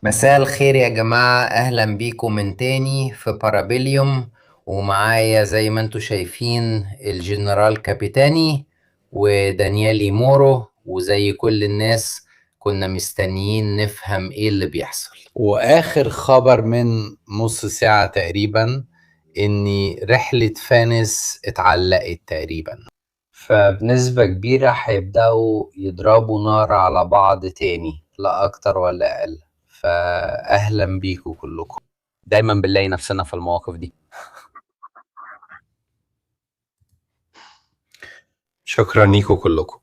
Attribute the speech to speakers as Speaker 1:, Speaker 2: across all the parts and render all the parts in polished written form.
Speaker 1: مساء الخير يا جماعة، أهلا بيكم من تاني في بارابيليوم. ومعايا زي ما انتوا شايفين الجنرال كابيتاني ودانيالي مورو، وزي كل الناس كنا مستنيين نفهم ايه اللي بيحصل. واخر خبر من نص ساعة تقريبا ان رحلة فانس اتعلقت تقريبا، فبنسبة كبيرة هيبدأوا يضربوا نار على بعض تاني، لا أكتر ولا أقل. فأهلا بيكم كلكم. دايما بنلاقي نفسنا في المواقف دي. شكرا ليكم كلكم.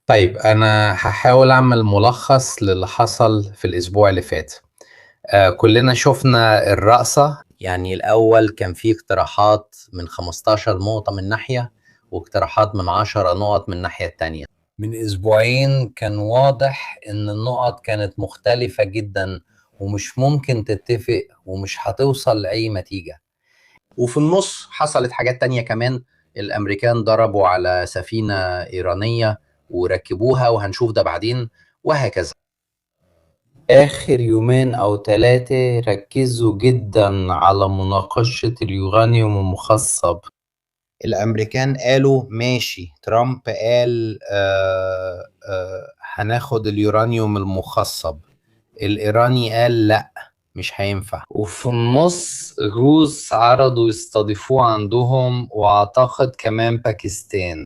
Speaker 1: طيب أنا هحاول أعمل ملخص للي حصل في الأسبوع اللي فات. كلنا شفنا الرقصة. يعني الأول كان في اقتراحات من 15 نقطة من ناحية، واقتراحات من 10 نقط من الناحية التانية. من أسبوعين كان واضح إن النقط كانت مختلفة جدا، ومش ممكن تتفق ومش هتوصل لأي نتيجة. وفي النص حصلت حاجات تانية كمان. الأمريكان ضربوا على سفينة إيرانية وركبوها، وهنشوف ده بعدين، وهكذا. آخر يومين أو ثلاثة ركزوا جدا على مناقشة اليورانيوم المخصب. الأمريكان قالوا ماشي، ترامب قال هناخد اليورانيوم المخصب. الإيراني قال لأ، مش هينفع. وفي النص الروس عرضوا يستضيفوه عندهم، وأعتقد كمان باكستان.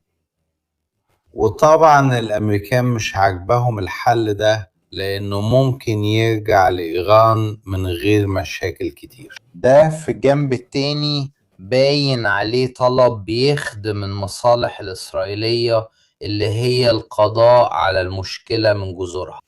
Speaker 1: وطبعا الأمريكان مش عاجبهم الحل ده، لأنه ممكن يرجع لإيران من غير مشاكل كتير. ده في الجنب التاني باين عليه طلب بيخدم المصالح الإسرائيلية، اللي هي القضاء على المشكلة من جذورها.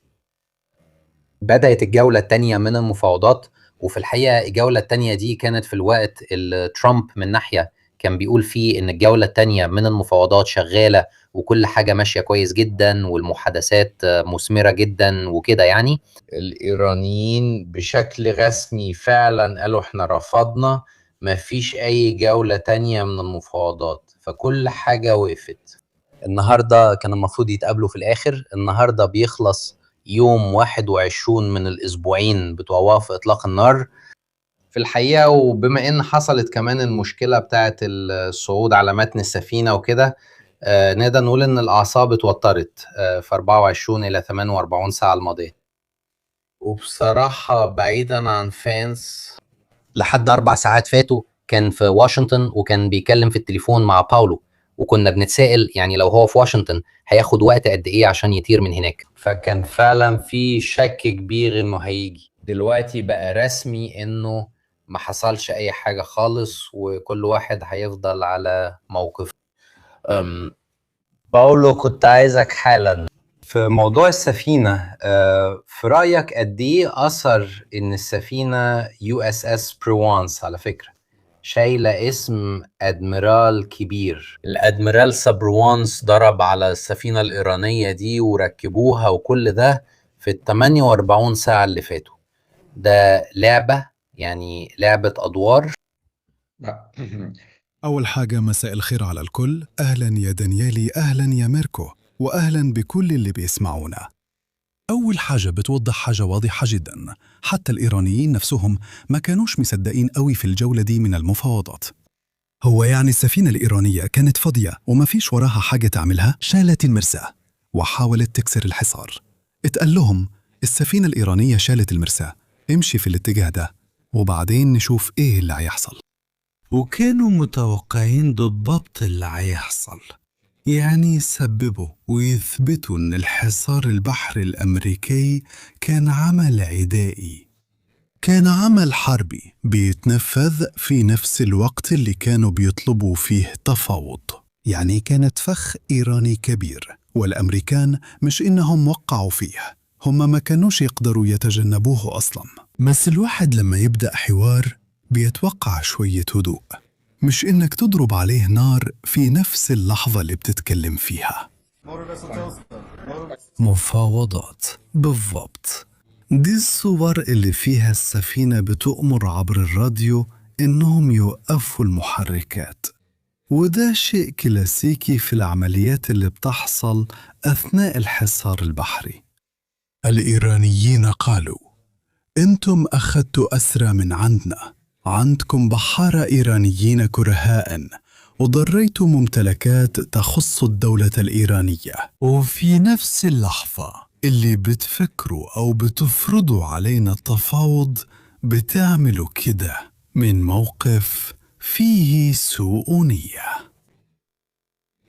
Speaker 1: بدأت الجولة التانية من المفاوضات، وفي الحقيقة الجولة التانية دي كانت في الوقت اللي ترامب من ناحية كان بيقول فيه إن الجولة التانية من المفاوضات شغالة وكل حاجة ماشية كويس جدا والمحادثات مثمرة جدا وكده. يعني الإيرانيين بشكل رسمي فعلا قالوا احنا رفضنا، مفيش أي جولة تانية من المفاوضات، فكل حاجة وقفت. النهاردة كان المفروض يتقابلوا في الآخر. النهاردة بيخلص يوم 21 من الأسبوعين بتوع وقف إطلاق النار في الحقيقة. وبما إن حصلت كمان المشكلة بتاعة الصعود على متن السفينة وكده، نقدر نقول إن الأعصاب اتوترت في 24 إلى 48 ساعة الماضية. وبصراحة بعيدا عن فانس، لحد 4 ساعات فاتوا كان في واشنطن وكان بيكلم في التليفون مع باولو، وكنا بنتسائل يعني لو هو في واشنطن هياخد وقت قد ايه عشان يطير من هناك. فكان فعلا في شك كبير انه هيجي. دلوقتي بقى رسمي انه ما حصلش اي حاجة خالص، وكل واحد هيفضل على موقف. باولو كنت عايزك حالا في موضوع السفينة. في رأيك قد إيه أثر إن السفينة يو اس اس بروانس على فكرة شايلة اسم أدميرال كبير؟ الأدميرال سبروانس ضرب على السفينة الإيرانية دي وركبوها وكل ده في ال 48 ساعة اللي فاتوا. ده لعبة، يعني لعبة أدوار.
Speaker 2: أول حاجة، مساء الخير على الكل. أهلا يا دانيالي، أهلا يا ميركو، وأهلا بكل اللي بيسمعونا. أول حاجة بتوضح حاجة واضحة جدا، حتى الإيرانيين نفسهم ما كانوش مصدقين قوي في الجولة دي من المفاوضات. هو يعني السفينة الإيرانية كانت فاضية وما فيش وراها حاجة تعملها، شالت المرساة وحاولت تكسر الحصار. اتقال لهم السفينة الإيرانية شالت المرساة، امشي في الاتجاه ده وبعدين نشوف إيه اللي هيحصل. وكانوا متوقعين بالضبط اللي هيحصل، يعني يسببوا ويثبتوا إن الحصار البحري الأمريكي كان عمل عدائي، كان عمل حربي بيتنفذ في نفس الوقت اللي كانوا بيطلبوا فيه تفاوض. يعني كانت فخ إيراني كبير، والأمريكان مش إنهم وقعوا فيه، هم ما كانوش يقدروا يتجنبوه أصلا. بس الواحد لما يبدأ حوار بيتوقع شوية هدوء، مش إنك تضرب عليه نار في نفس اللحظة اللي بتتكلم فيها. مفاوضات بالضبط. دي الصور اللي فيها السفينة بتؤمر عبر الراديو إنهم يوقفوا المحركات، وده شيء كلاسيكي في العمليات اللي بتحصل أثناء الحصار البحري. الإيرانيين قالوا أنتم أخذتوا أسرى من عندنا، عندكم بحارة إيرانيين كرهاء، وضريتوا ممتلكات تخص الدولة الإيرانية، وفي نفس اللحظة اللي بتفكروا أو بتفرضوا علينا التفاوض بتعملوا كده من موقف فيه سوء نية.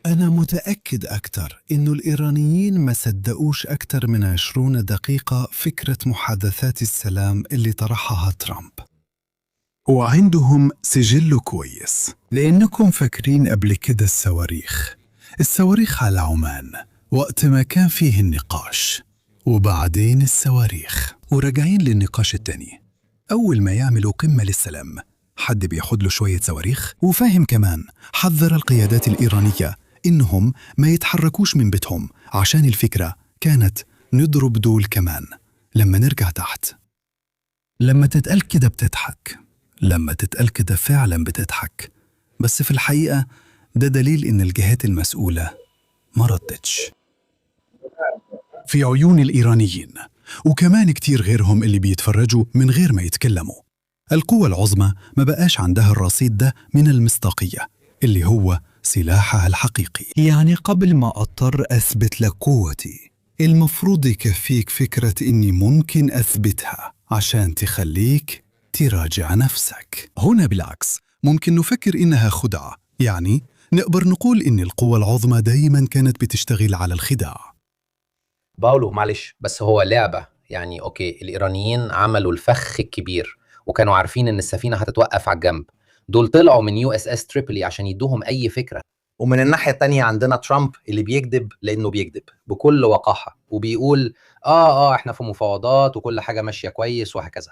Speaker 2: أنا متأكد أكتر إنه الإيرانيين ما صدقوش أكتر من 20 دقيقة فكرة محادثات السلام اللي طرحها ترامب، وعندهم سجل كويس لأنكم فاكرين قبل كده الصواريخ على عمان وقت ما كان فيه النقاش، وبعدين الصواريخ، وراجعين للنقاش التاني. أول ما يعملوا قمة للسلام حد بياخد له شوية صواريخ، وفاهم كمان حذر القيادات الإيرانية إنهم ما يتحركوش من بيتهم، عشان الفكرة كانت نضرب دول كمان. لما نرجع تحت، لما تتقال كده بتضحك، لما تتقال كده فعلا بتضحك، بس في الحقيقة ده دليل إن الجهات المسؤولة ما ردتش في عيون الإيرانيين، وكمان كتير غيرهم اللي بيتفرجوا من غير ما يتكلموا. القوة العظمى ما بقاش عندها الرصيد ده من المصداقية اللي هو سلاحها الحقيقي. يعني قبل ما أضطر أثبت لك قوتي، المفروض يكفيك فكرة إني ممكن أثبتها عشان تخليك تراجع نفسك. هنا بالعكس ممكن نفكر إنها خدعة، يعني نقدر نقول إن القوة العظمى دايما كانت بتشتغل على الخداع.
Speaker 3: باولو معلش، بس هو لعبة. يعني أوكي، الإيرانيين عملوا الفخ الكبير وكانوا عارفين إن السفينة هتتوقف على الجنب. دول طلعوا من USS تريبولي عشان يدوهم أي فكرة. ومن الناحية التانية عندنا ترامب اللي بيكذب لأنه بيكذب بكل وقاحة، وبيقول إحنا في مفاوضات وكل حاجة ماشية كويس وهكذا.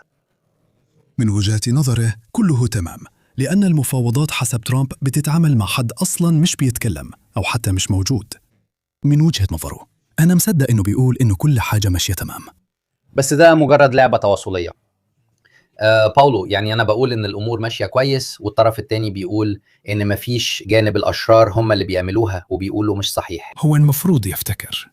Speaker 2: من وجهة نظره كله تمام، لأن المفاوضات حسب ترامب بتتعامل مع حد أصلاً مش بيتكلم أو حتى مش موجود. من وجهة نظره أنا مصدق إنه بيقول إنه كل حاجة ماشية تمام،
Speaker 3: بس ده مجرد لعبة تواصلية. باولو، يعني أنا بقول إن الأمور ماشية كويس، والطرف التاني بيقول إن مفيش جانب الأشرار هم اللي بيعملوها وبيقولوا مش صحيح.
Speaker 2: هو المفروض يفتكر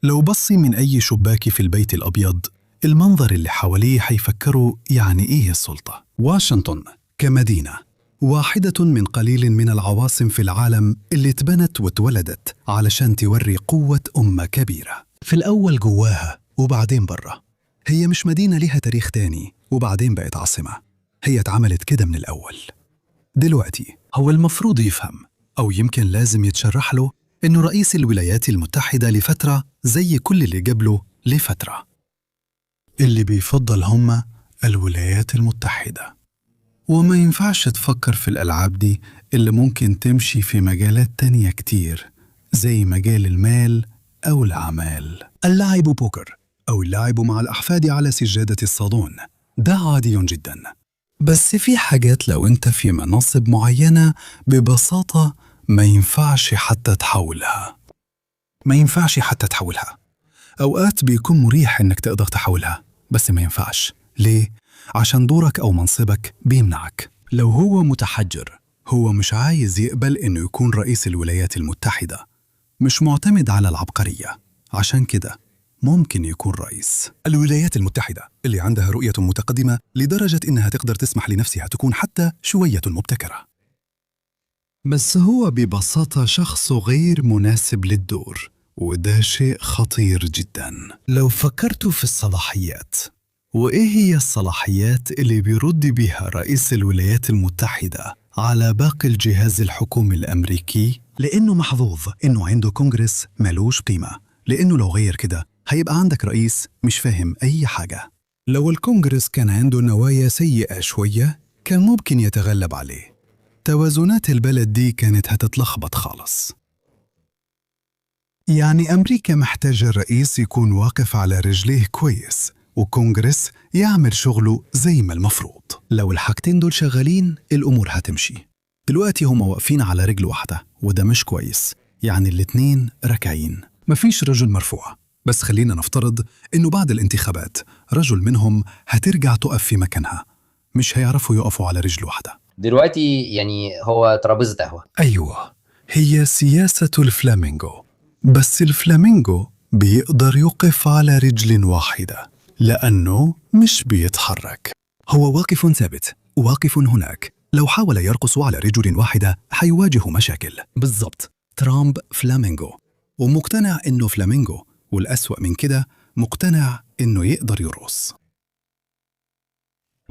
Speaker 2: لو بصي من أي شباك في البيت الأبيض، المنظر اللي حواليه حيفكروا يعني إيه السلطة. واشنطن كمدينة واحدة من قليل من العواصم في العالم اللي اتبنت واتولدت علشان توري قوة أمة كبيرة، في الأول جواها وبعدين برا. هي مش مدينة لها تاريخ تاني وبعدين بقت عاصمة، هي اتعملت كده من الأول. دلوقتي هو المفروض يفهم، أو يمكن لازم يتشرح له، إنه رئيس الولايات المتحدة لفترة زي كل اللي قبله لفترة. اللي بيفضل هم الولايات المتحدة، وما ينفعش تفكر في الألعاب دي اللي ممكن تمشي في مجالات تانية كتير، زي مجال المال أو الأعمال. اللعب بوكر أو اللعب مع الأحفاد على سجادة الصالون ده عادي جدا، بس في حاجات لو أنت في مناصب معينة ببساطة ما ينفعش حتى تحولها. أوقات بيكون مريح إنك تقدر تحولها، بس ما ينفعش. ليه؟ عشان دورك أو منصبك بيمنعك. لو هو متحجر، هو مش عايز يقبل إنه يكون رئيس الولايات المتحدة، مش معتمد على العبقرية، عشان كده ممكن يكون رئيس الولايات المتحدة اللي عندها رؤية متقدمة لدرجة إنها تقدر تسمح لنفسها تكون حتى شوية مبتكرة. بس هو ببساطة شخص غير مناسب للدور، وده شيء خطير جدا. لو فكرتوا في الصلاحيات، وإيه هي الصلاحيات اللي بيرد بها رئيس الولايات المتحدة على باقي الجهاز الحكومي الأمريكي؟ لأنه محظوظ إنه عنده كونغرس ملوش قيمة، لأنه لو غير كده هيبقى عندك رئيس مش فاهم أي حاجة. لو الكونغرس كان عنده نوايا سيئة شوية كان ممكن يتغلب عليه. توازنات البلد دي كانت هتتلخبط خالص. يعني أمريكا محتاجة الرئيس يكون واقف على رجليه كويس، وكونغرس يعمل شغله زي ما المفروض. لو الحاجتين دول شغالين الأمور هتمشي. دلوقتي هم واقفين على رجل واحدة وده مش كويس، يعني الاتنين راكعين، مفيش رجل مرفوع. بس خلينا نفترض إنه بعد الانتخابات رجل منهم هترجع تقف في مكانها، مش هيعرفوا يقفوا على رجل واحدة.
Speaker 3: دلوقتي يعني هو ترابيزة قهوة.
Speaker 2: أيوة، هي سياسة الفلامينغو، بس الفلامينغو بيقدر يقف على رجل واحدة، لأنه مش بيتحرك، هو واقف ثابت، واقف هناك. لو حاول يرقص على رجل واحدة حيواجه مشاكل. بالضبط، ترامب فلامينغو، ومقتنع إنه فلامينغو، والأسوأ من كده مقتنع إنه يقدر يرقص.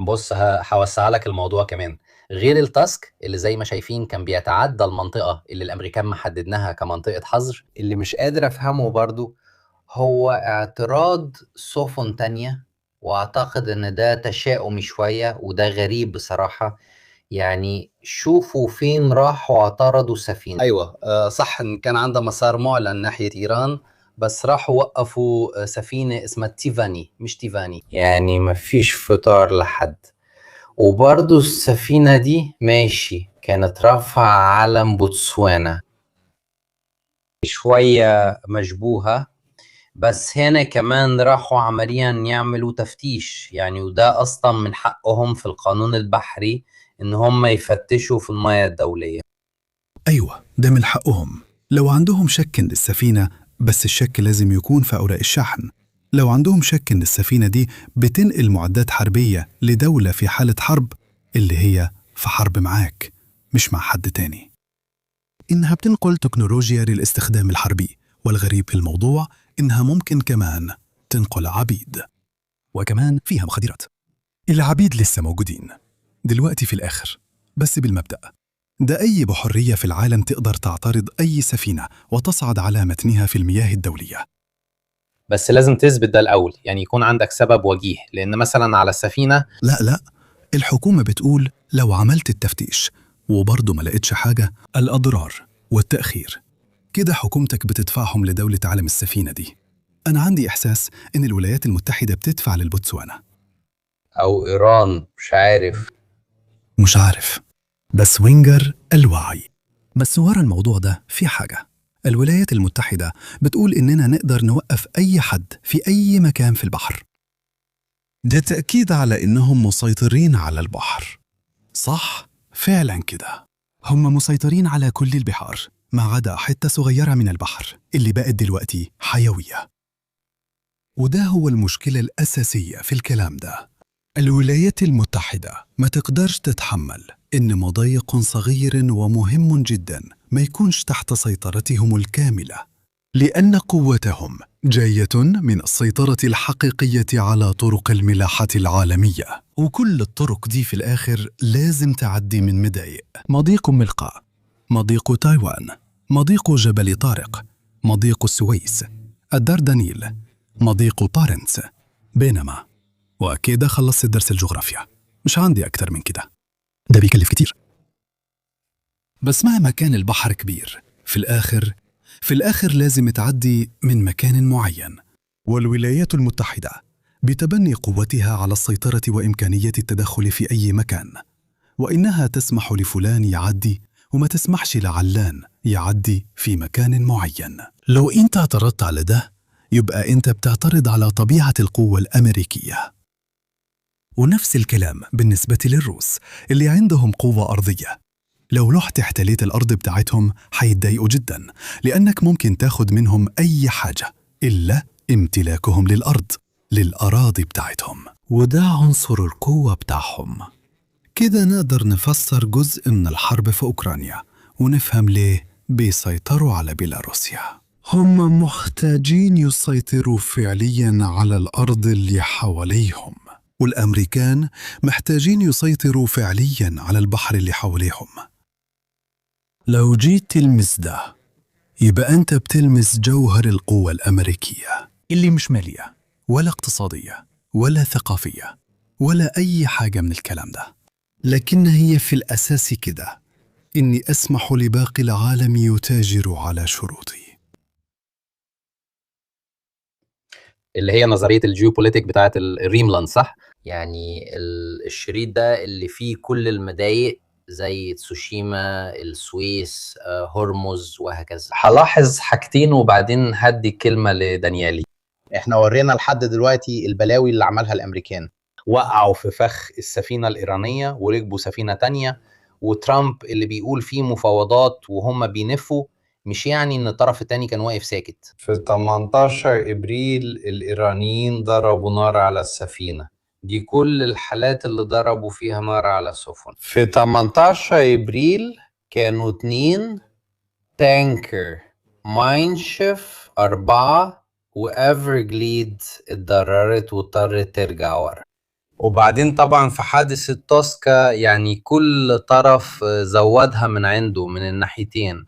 Speaker 3: بص هوسع لك الموضوع كمان. غير التاسك اللي زي ما شايفين كان بيتعدى المنطقة اللي الأمريكان محددناها كمنطقة حظر، اللي مش قادر أفهمه برضو هو اعتراض سفن تانية، وأعتقد إن ده تشاؤمي شوية وده غريب بصراحة. يعني شوفوا فين راحوا اعترضوا السفينة. أيوة صح إن كان عنده مسار معلن ناحية إيران، بس راحوا وقفوا سفينة اسمها تيفاني مش تيفاني، يعني مفيش فطار لحد. وبرضو السفينة دي ماشي كانت رافعة علم بوتسوانا، شوية مشبوهة، بس هنا كمان راحوا عمليا يعملوا تفتيش يعني، وده أصلا من حقهم في القانون البحري إن هم يفتشوا في المياه الدولية.
Speaker 2: أيوة، ده من حقهم لو عندهم شك إن السفينة، بس الشك لازم يكون في أوراق الشحن. لو عندهم شك إن السفينة دي بتنقل معدات حربية لدولة في حالة حرب، اللي هي في حرب معاك مش مع حد تاني، إنها بتنقل تكنولوجيا للاستخدام الحربي. والغريب في الموضوع إنها ممكن كمان تنقل عبيد، وكمان فيها مخدرات. العبيد لسه موجودين دلوقتي في الآخر، بس بالمبدأ ده أي بحرية في العالم تقدر تعترض أي سفينة وتصعد على متنها في المياه الدولية.
Speaker 3: بس لازم تثبت ده الأول، يعني يكون عندك سبب وجيه، لأن مثلا على السفينة
Speaker 2: لا، الحكومة بتقول لو عملت التفتيش وبرضه ما لقيتش حاجة، الأضرار والتأخير كده حكومتك بتدفعهم لدولة عالم السفينة دي. أنا عندي إحساس إن الولايات المتحدة بتدفع للبوتسوانا
Speaker 3: أو إيران،
Speaker 2: مش عارف، بس وينجر الوعي. بس ورا الموضوع ده في حاجة، الولايات المتحدة بتقول إننا نقدر نوقف أي حد في أي مكان في البحر. ده تأكيد على إنهم مسيطرين على البحر. صح، فعلا كده، هم مسيطرين على كل البحار ما عدا حتة صغيرة من البحر اللي بقت دلوقتي حيوية. وده هو المشكلة الأساسية في الكلام ده. الولايات المتحدة ما تقدرش تتحمل إن مضيق صغير ومهم جدا ما يكونش تحت سيطرتهم الكاملة، لأن قوتهم جاية من السيطرة الحقيقية على طرق الملاحة العالمية، وكل الطرق دي في الآخر لازم تعدي من مضايق: مضيق ملقا، مضيق تايوان، مضيق جبل طارق، مضيق السويس، الدردنيل، مضيق بارنتس. بينما وكده خلصت درس الجغرافيا، مش عندي أكتر من كده، ده بيكلف كتير. بس مهما كان البحر كبير، في الآخر لازم تعدي من مكان معين. والولايات المتحدة بتبني قوتها على السيطرة وإمكانية التدخل في أي مكان، وإنها تسمح لفلان يعدي وما تسمحش لعلان يعدي في مكان معين. لو أنت اعترضت على ده، يبقى أنت بتعترض على طبيعة القوة الأمريكية. ونفس الكلام بالنسبة للروس اللي عندهم قوة أرضية. لو رحت احتليت الأرض بتاعتهم حيتضايقوا جدا، لأنك ممكن تاخد منهم أي حاجة إلا امتلاكهم للأراضي بتاعتهم، وده عنصر القوة بتاعهم. كده نقدر نفسر جزء من الحرب في أوكرانيا، ونفهم ليه بيسيطروا على بيلاروسيا. هم محتاجين يسيطروا فعليا على الأرض اللي حواليهم، والأمريكان محتاجين يسيطروا فعليا على البحر اللي حواليهم. لو جيت تلمس ده، يبقى أنت بتلمس جوهر القوة الأمريكية اللي مش مالية ولا اقتصادية ولا ثقافية ولا أي حاجة من الكلام ده، لكن هي في الأساس كده: إني أسمح لباقي العالم يتاجر على شروطي.
Speaker 3: اللي هي نظرية الجيوبوليتيك بتاعت الريملاند، صح؟ يعني الشريط ده اللي فيه كل المضايق زي تسوشيما، السويس، هرمز وهكذا. هلاحظ حاجتين وبعدين هدي كلمة لدانيالي.
Speaker 1: احنا ورينا لحد دلوقتي البلاوي اللي عملها الامريكان،
Speaker 3: وقعوا في فخ السفينة الإيرانية وركبوا سفينة تانية، وترامب اللي بيقول فيه مفاوضات وهم بينفوا مش يعني ان الطرف التاني كان واقف ساكت.
Speaker 1: في 18 إبريل الإيرانيين ضربوا نار على السفينة. دي كل الحالات اللي ضربوا فيها نار على سفن. في 18 إبريل كانوا 2 تانكر ماينشيف 4 وإيفرجليد اتضررت واضطرت ترجع ورا. وبعدين طبعا في حادثة توسكا يعني كل طرف زودها من عنده من الناحيتين.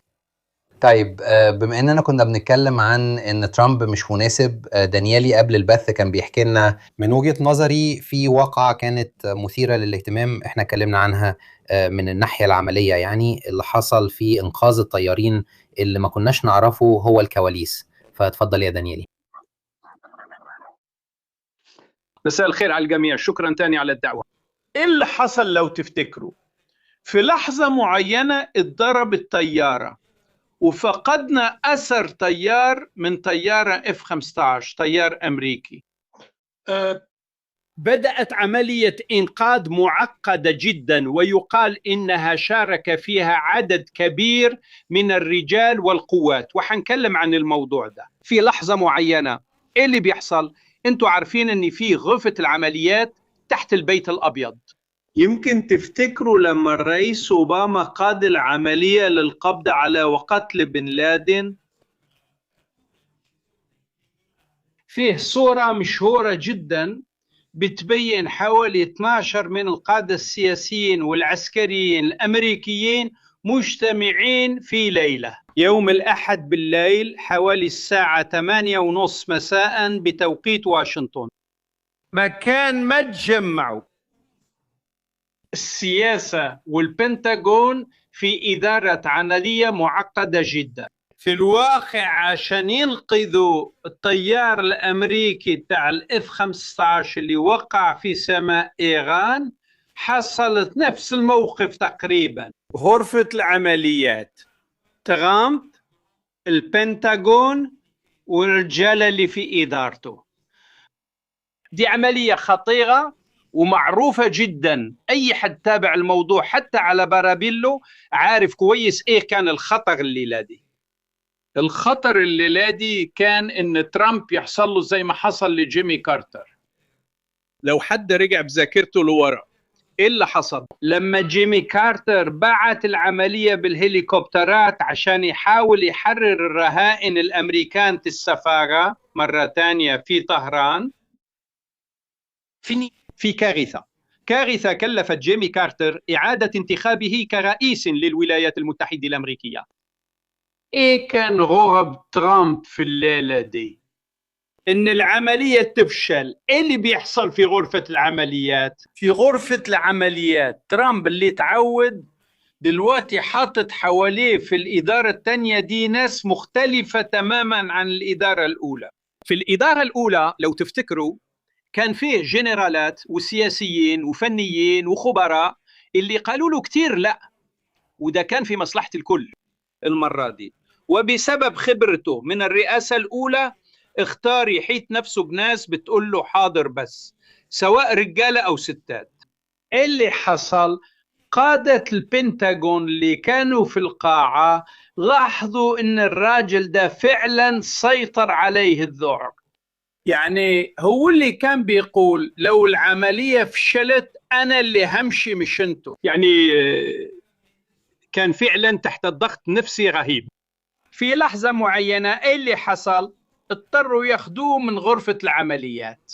Speaker 1: طيب بما اننا كنا بنتكلم عن ان ترامب مش مناسب، دانيالي قبل البث كان بيحكي لنا من وجهة نظري في واقعة كانت مثيرة للاهتمام احنا اتكلمنا عنها من الناحية العملية، يعني اللي حصل في انقاذ الطيارين اللي ما كناش نعرفه هو الكواليس. فاتفضل يا دانيالي.
Speaker 4: مساء الخير على الجميع، شكرا تاني على الدعوة. ايه اللي حصل لو تفتكروا؟ في لحظة معينة اتضرب الطيارة وفقدنا أثر طيار من طيارة F-15 طيار أمريكي. بدأت عملية إنقاذ معقدة جدا، ويقال إنها شارك فيها عدد كبير من الرجال والقوات، وحنكلم عن الموضوع ده. في لحظة معينة إيه اللي بيحصل؟ أنتوا عارفين إن في غرفة العمليات تحت البيت الأبيض. يمكن تفتكروا لما الرئيس أوباما قاد العملية للقبض على وقتل بن لادن، فيه صورة مشهورة جدا بتبين حوالي 12 من القادة السياسيين والعسكريين الأمريكيين مجتمعين في ليلة يوم الأحد بالليل حوالي الساعة 8:30 مساء بتوقيت واشنطن. مكان ما تجمعوا السياسة والبنتاغون في إدارة عملية معقدة جدا. في الواقع عشان ينقذوا الطيار الأمريكي تاع الF-15 اللي وقع في سماء إيران، حصلت نفس الموقف تقريبا. غرفة العمليات، ترامب، البنتاغون والرجال اللي في إدارته. دي عملية خطيرة ومعروفة جدا، أي حد تابع الموضوع حتى على بارابيلو عارف كويس إيه كان الخطر الليلة دي. الخطر الليلة دي كان إن ترامب يحصل له زي ما حصل لجيمي كارتر. لو حد رجع بذاكرته لورا إيه اللي حصل؟ لما جيمي كارتر بعت العملية بالهليكوبترات عشان يحاول يحرر الرهائن الأمريكان في السفارة مرة تانية في طهران، في كارثة كلفت جيمي كارتر إعادة انتخابه كرئيس للولايات المتحدة الأمريكية. إيه كان غرض ترامب في الليلة دي؟ إن العملية تفشل. إيه اللي بيحصل في غرفة العمليات؟ في غرفة العمليات ترامب اللي تعود دلوقتي حاطط حواليه في الإدارة الثانية دي ناس مختلفة تماما عن الإدارة الأولى. في الإدارة الأولى لو تفتكروا كان فيه جنرالات وسياسيين وفنيين وخبراء اللي قالوا له كتير لا، وده كان في مصلحة الكل. المرة دي وبسبب خبرته من الرئاسة الأولى اختار يحيط نفسه بناس بتقول له حاضر بس، سواء رجالة أو ستات. اللي حصل قادة البنتاغون اللي كانوا في القاعة لاحظوا إن الراجل ده فعلا سيطر عليه الذعر. يعني هو اللي كان بيقول لو العملية فشلت أنا اللي همشي مش انتو. يعني كان فعلا تحت الضغط نفسي رهيب. في لحظة معينة إيه اللي حصل؟ اضطروا ياخدوه من غرفة العمليات.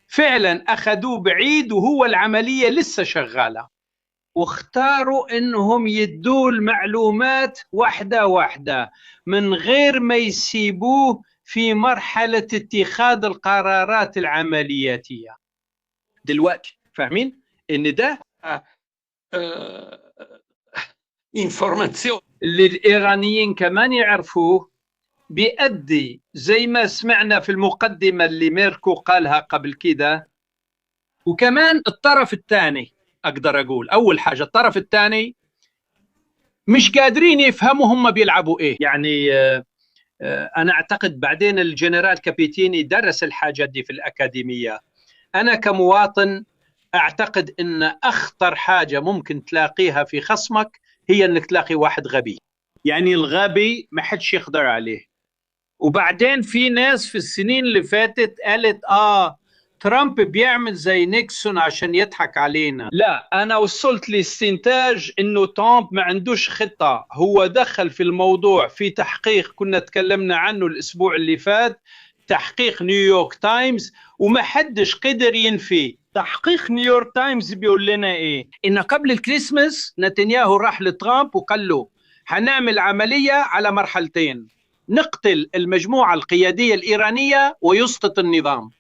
Speaker 4: فعلا أخذوه بعيد وهو العملية لسه شغالة، واختاروا إنهم يدوا المعلومات واحدة واحدة من غير ما يسيبوه في مرحلة اتخاذ القرارات العملياتية. دلوقتي فاهمين إن ده انفورماسيون اللي الإيرانيين كمان يعرفوه بيؤدي زي ما سمعنا في المقدمة اللي ميركو قالها قبل كده. وكمان الطرف الثاني أقدر أقول أول حاجة الطرف الثاني مش قادرين يفهموا هم بيلعبوا إيه. يعني أنا أعتقد بعدين الجنرال كابيتيني درس الحاجات دي في الأكاديمية. أنا كمواطن أعتقد أن أخطر حاجة ممكن تلاقيها في خصمك هي أنك تلاقي واحد غبي. يعني الغبي ما حدش يقدر عليه. وبعدين في ناس في السنين اللي فاتت قالت ترامب بيعمل زي نيكسون عشان يضحك علينا. لا، أنا وصلت لاستنتاج إنه ترامب ما عندوش خطة. هو دخل في الموضوع في تحقيق كنا تكلمنا عنه الأسبوع اللي فات، تحقيق نيويورك تايمز، وما حدش قدر ينفي. تحقيق نيويورك تايمز بيقول لنا إيه؟ إن قبل الكريسماس نتنياهو راح لترامب وقال له هنعمل عملية على مرحلتين، نقتل المجموعة القيادية الإيرانية ويسقط النظام.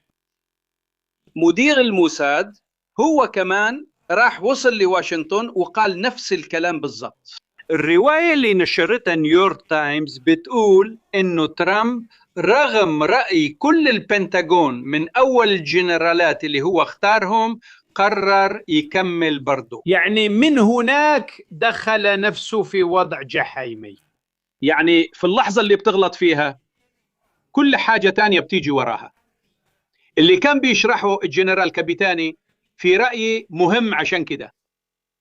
Speaker 4: مدير الموساد هو كمان راح وصل لواشنطن وقال نفس الكلام بالضبط. الرواية اللي نشرتها نيويورك تايمز بتقول إنه ترامب رغم رأي كل البنتاغون من أول الجنرالات اللي هو اختارهم قرر يكمل برضه. يعني من هناك دخل نفسه في وضع جحيمي. يعني في اللحظة اللي بتغلط فيها كل حاجة تانية بتيجي وراها. اللي كان بيشرحه الجنرال كابيتاني في رأيي مهم عشان كده.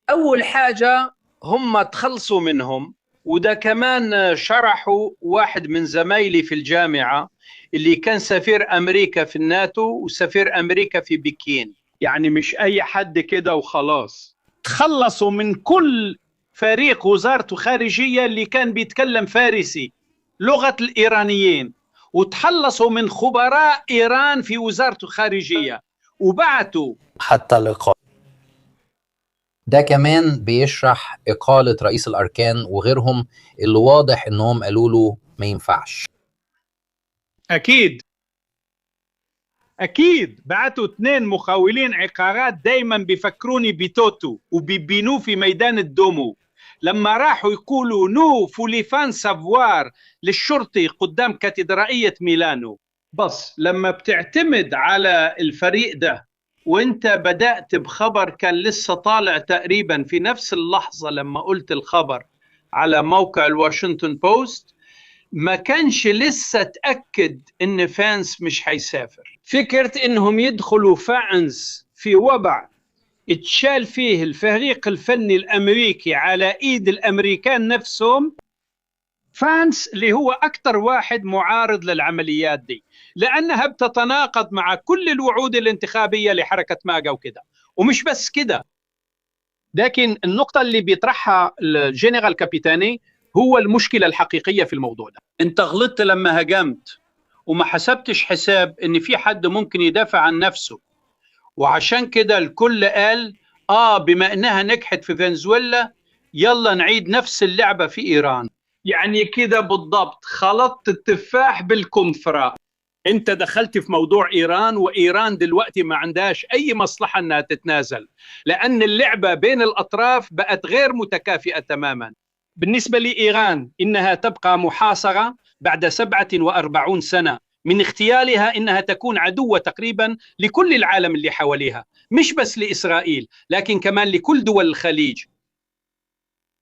Speaker 4: أول حاجة هم تخلصوا منهم، وده كمان شرحوا واحد من زمايلي في الجامعة اللي كان سفير أمريكا في الناتو وسفير أمريكا في بكين. يعني مش أي حد كده وخلاص. تخلصوا من كل فريق وزارة خارجية اللي كان بيتكلم فارسي لغة الإيرانيين، وتخلصوا من خبراء إيران في وزارة الخارجية وبعتوا
Speaker 3: حتى الإقالة. ده كمان بيشرح إقالة رئيس الأركان وغيرهم اللي واضح إنهم قالوا له ما ينفعش.
Speaker 4: أكيد بعتوا 2 مخاولين عقارات دايما بيفكروني بتوتو وبيبينوه في ميدان الدومو لما راحوا يقولوا نو فوليفان سافوار للشرطي قدام كاتدرائية ميلانو. بس لما بتعتمد على الفريق ده وانت بدأت بخبر كان لسه طالع تقريبا في نفس اللحظة لما قلت الخبر على موقع الواشنطن بوست، ما كانش لسه تأكد ان فانس مش هيسافر. فكرة انهم يدخلوا فانس في وضع اتشال فيه الفريق الفني الامريكي على ايد الامريكان نفسهم، فانس اللي هو اكثر واحد معارض للعمليات دي لانها بتتناقض مع كل الوعود الانتخابية لحركة ماجا وكده. ومش بس كده، لكن النقطة اللي بيطرحها الجنرال كابيتاني هو المشكلة الحقيقية في الموضوع ده. انت غلطت لما هجمت وما حسبتش حساب ان في حد ممكن يدافع عن نفسه، وعشان كده الكل قال بما انها نجحت في فنزويلا يلا نعيد نفس اللعبة في ايران. يعني كده بالضبط خلطت التفاح بالكمثرى. انت دخلت في موضوع ايران، وايران دلوقتي ما عندهاش اي مصلحة انها تتنازل لان اللعبة بين الاطراف بقت غير متكافئة تماما. بالنسبة لإيران إنها تبقى محاصرة بعد 47 سنة من اغتيالها، إنها تكون عدوة تقريبا لكل العالم اللي حواليها، مش بس لإسرائيل لكن كمان لكل دول الخليج.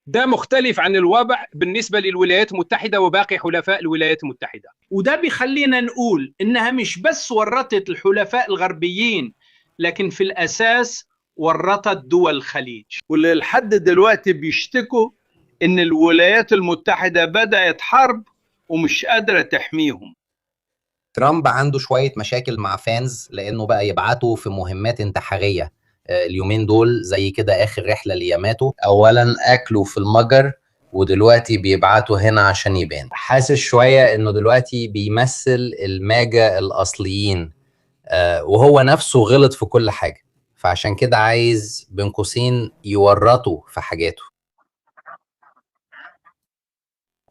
Speaker 4: ده مختلف عن الوضع بالنسبة للولايات المتحدة وباقي حلفاء الولايات المتحدة، وده بيخلينا نقول إنها مش بس ورطت الحلفاء الغربيين لكن في الأساس ورطت دول الخليج، واللي لحد دلوقتي بيشتكوا إن الولايات المتحدة بدأت حرب ومش قادرة تحميهم.
Speaker 3: ترامب عنده شوية مشاكل مع فانز لأنه بقى يبعته في مهمات انتحارية اليومين دول، زي كده آخر رحلة لياماتو. أولا أكلوا في المجر ودلوقتي بيبعتوا هنا عشان يبان. حاسس شوية إنه دلوقتي بيمثل الماجا الأصليين وهو نفسه غلط في كل حاجة، فعشان كده عايز بين قوسين يورطوا في حاجاته.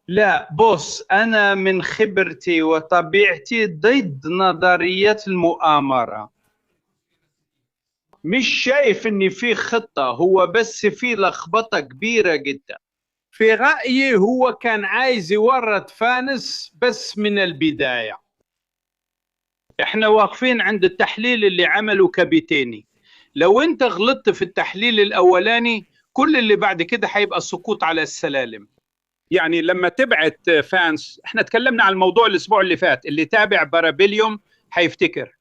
Speaker 4: لا بص، أنا من خبرتي وطبيعتي ضد نظرية المؤامرة. مش شايف إن في خطة، هو بس في لخبطة كبيرة جدا. في رأيي هو كان عايز يورط فانس بس من البداية. احنا واقفين عند التحليل اللي عمله كابيتاني. لو انت غلطت في التحليل الأولاني كل اللي بعد كده هيبقى سقوط على السلالم. يعني لما تبعت فانس، احنا تكلمنا عن الموضوع الاسبوع اللي فات، اللي تابع بارابيليوم هيفتكر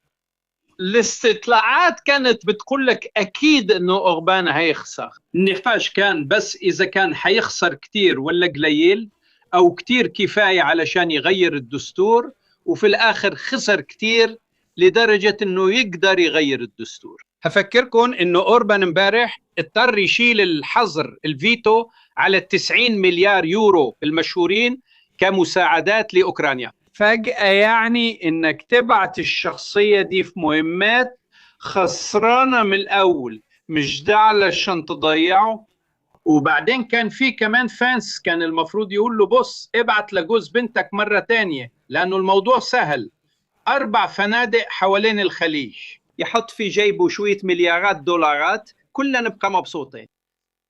Speaker 4: الاستطلاعات كانت بتقول لك اكيد انه اوربان هيخسر. النقاش كان بس اذا كان هيخسر كتير ولا قليل. أو كتير كفاية علشان يغير الدستور، وفي الآخر خسر كتير لدرجة أنه يقدر يغير الدستور. هفكركم أنه أوربان امبارح اضطر يشيل الحظر الفيتو على 90 مليار يورو المشهورين كمساعدات لأوكرانيا. فجأة يعني أنك تبعت الشخصية دي في مهمات خسرانة من الأول، مش ده علشان تضيعه. وبعدين كان في كمان فانس كان المفروض يقول له بص ابعت لجوز بنتك مرة تانية، لأنه الموضوع سهل. 4 فنادق حوالين الخليج، يحط في جيبه شوية مليارات دولارات، كلنا نبقى مبسوطين.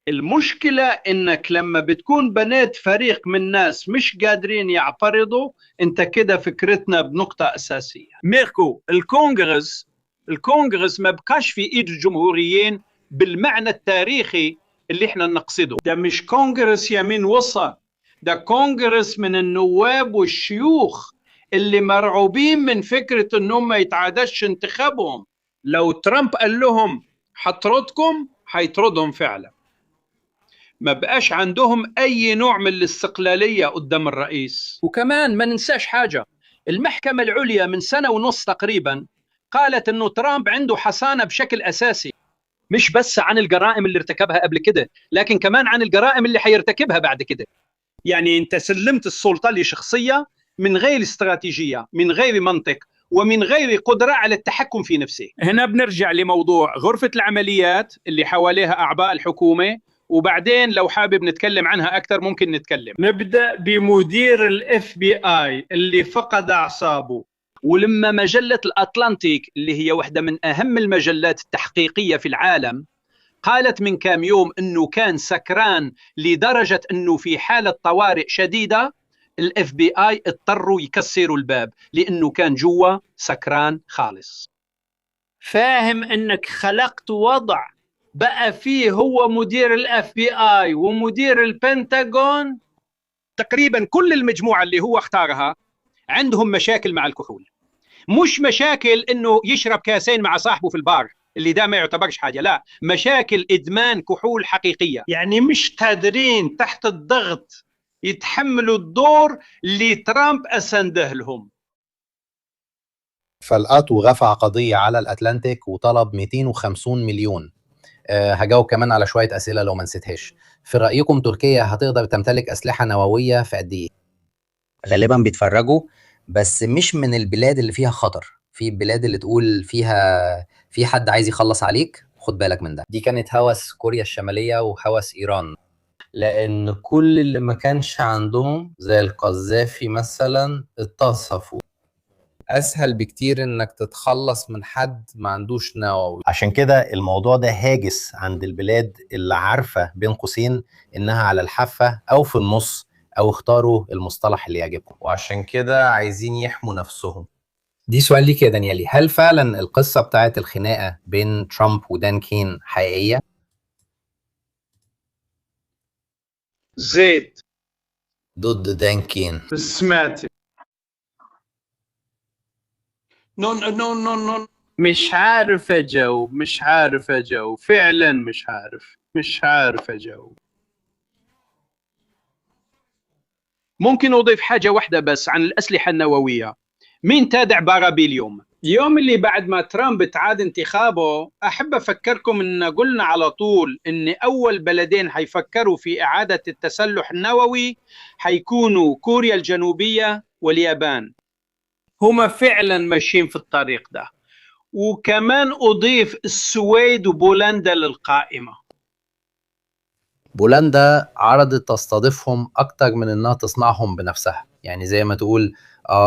Speaker 4: المشكلة إنك لما بتكون بنيت فريق من ناس مش قادرين يعترضوا، انت كده فكرتنا بنقطة أساسية. ميركو، الكونغرس ما بقاش في إيد الجمهوريين بالمعنى التاريخي اللي احنا نقصده. ده مش كونغرس يمين وسط، ده كونغرس من النواب والشيوخ اللي مرعوبين من فكرة انهم ما يتعادش انتخابهم. لو ترامب قال لهم حطردكم هيطردهم فعلا. ما بقاش عندهم اي نوع من الاستقلالية قدام الرئيس. وكمان ما ننساش حاجة، المحكمة العليا من 1.5 سنة تقريبا قالت انه ترامب عنده حصانة بشكل اساسي، مش بس عن الجرائم اللي ارتكبها قبل كده، لكن كمان عن الجرائم اللي حيرتكبها بعد كده. يعني انت سلمت السلطة لشخصية من غير استراتيجية، من غير منطق، ومن غير قدرة على التحكم في نفسه. هنا بنرجع لموضوع غرفة العمليات اللي حواليها أعضاء الحكومة، وبعدين لو حابب نتكلم عنها أكثر ممكن نتكلم. نبدأ بمدير FBI اللي فقد أعصابه. ولما مجلة الأطلنطيك اللي هي واحدة من أهم المجلات التحقيقية في العالم قالت من كام يوم أنه كان سكران لدرجة أنه في حالة طوارئ شديدة، FBI اضطروا يكسروا الباب لأنه كان جوا سكران خالص. فاهم أنك خلقت وضع بقى فيه هو مدير FBI ومدير البنتاغون؟ تقريبا كل المجموعة اللي هو اختارها عندهم مشاكل مع الكحول. مش مشاكل انه يشرب كاسين مع صاحبه في البار اللي ده ما يعتبرش حاجة، لا، مشاكل ادمان كحول حقيقية. يعني مش قادرين تحت الضغط يتحملوا الدور اللي ترامب اسنده لهم.
Speaker 3: فالقط رفع قضية على الأتلانتيك وطلب 250 مليون. هجاوب كمان على شوية أسئلة لو ما نسيتهاش. في رأيكم تركيا هتقدر تمتلك أسلحة نووية في قد إيه؟ غالبا بيتفرجوا، بس مش من البلاد اللي فيها خطر. في البلاد اللي تقول فيها في حد عايز يخلص عليك، خد بالك من ده. دي كانت هوس كوريا الشمالية وهوس إيران، لأن كل اللي ما كانش عندهم زي القذافي مثلا اتصفوا. أسهل بكتير إنك تتخلص من حد ما عندوش نووي.
Speaker 1: عشان كده الموضوع ده هاجس عند البلاد اللي عارفة بين قوسين إنها على الحافة أو في النص، أو اختاروا المصطلح اللي يعجبهم، وعشان كده عايزين يحموا نفسهم.
Speaker 3: دي سؤال ليك يا دانيالي، هل فعلا القصة بتاعت الخناقة بين ترامب ودان كين حقيقية؟
Speaker 4: زيد
Speaker 1: ضد دان كين.
Speaker 4: سمعت. نو مش عارف اجاوب فعلا، مش عارف اجاوب. ممكن اضيف حاجة واحدة بس عن الأسلحة النووية. مين تابع بارابي اليوم اللي بعد ما ترامب تعاد انتخابه، أحب أفكركم إن قلنا على طول إن أول بلدين حيفكروا في إعادة التسلح النووي حيكونوا كوريا الجنوبية واليابان. هما فعلا ماشيين في الطريق ده. وكمان أضيف السويد وبولندا للقائمة.
Speaker 3: بولندا عرضت تستضيفهم أكتر من إنها تصنعهم بنفسها، يعني زي ما تقول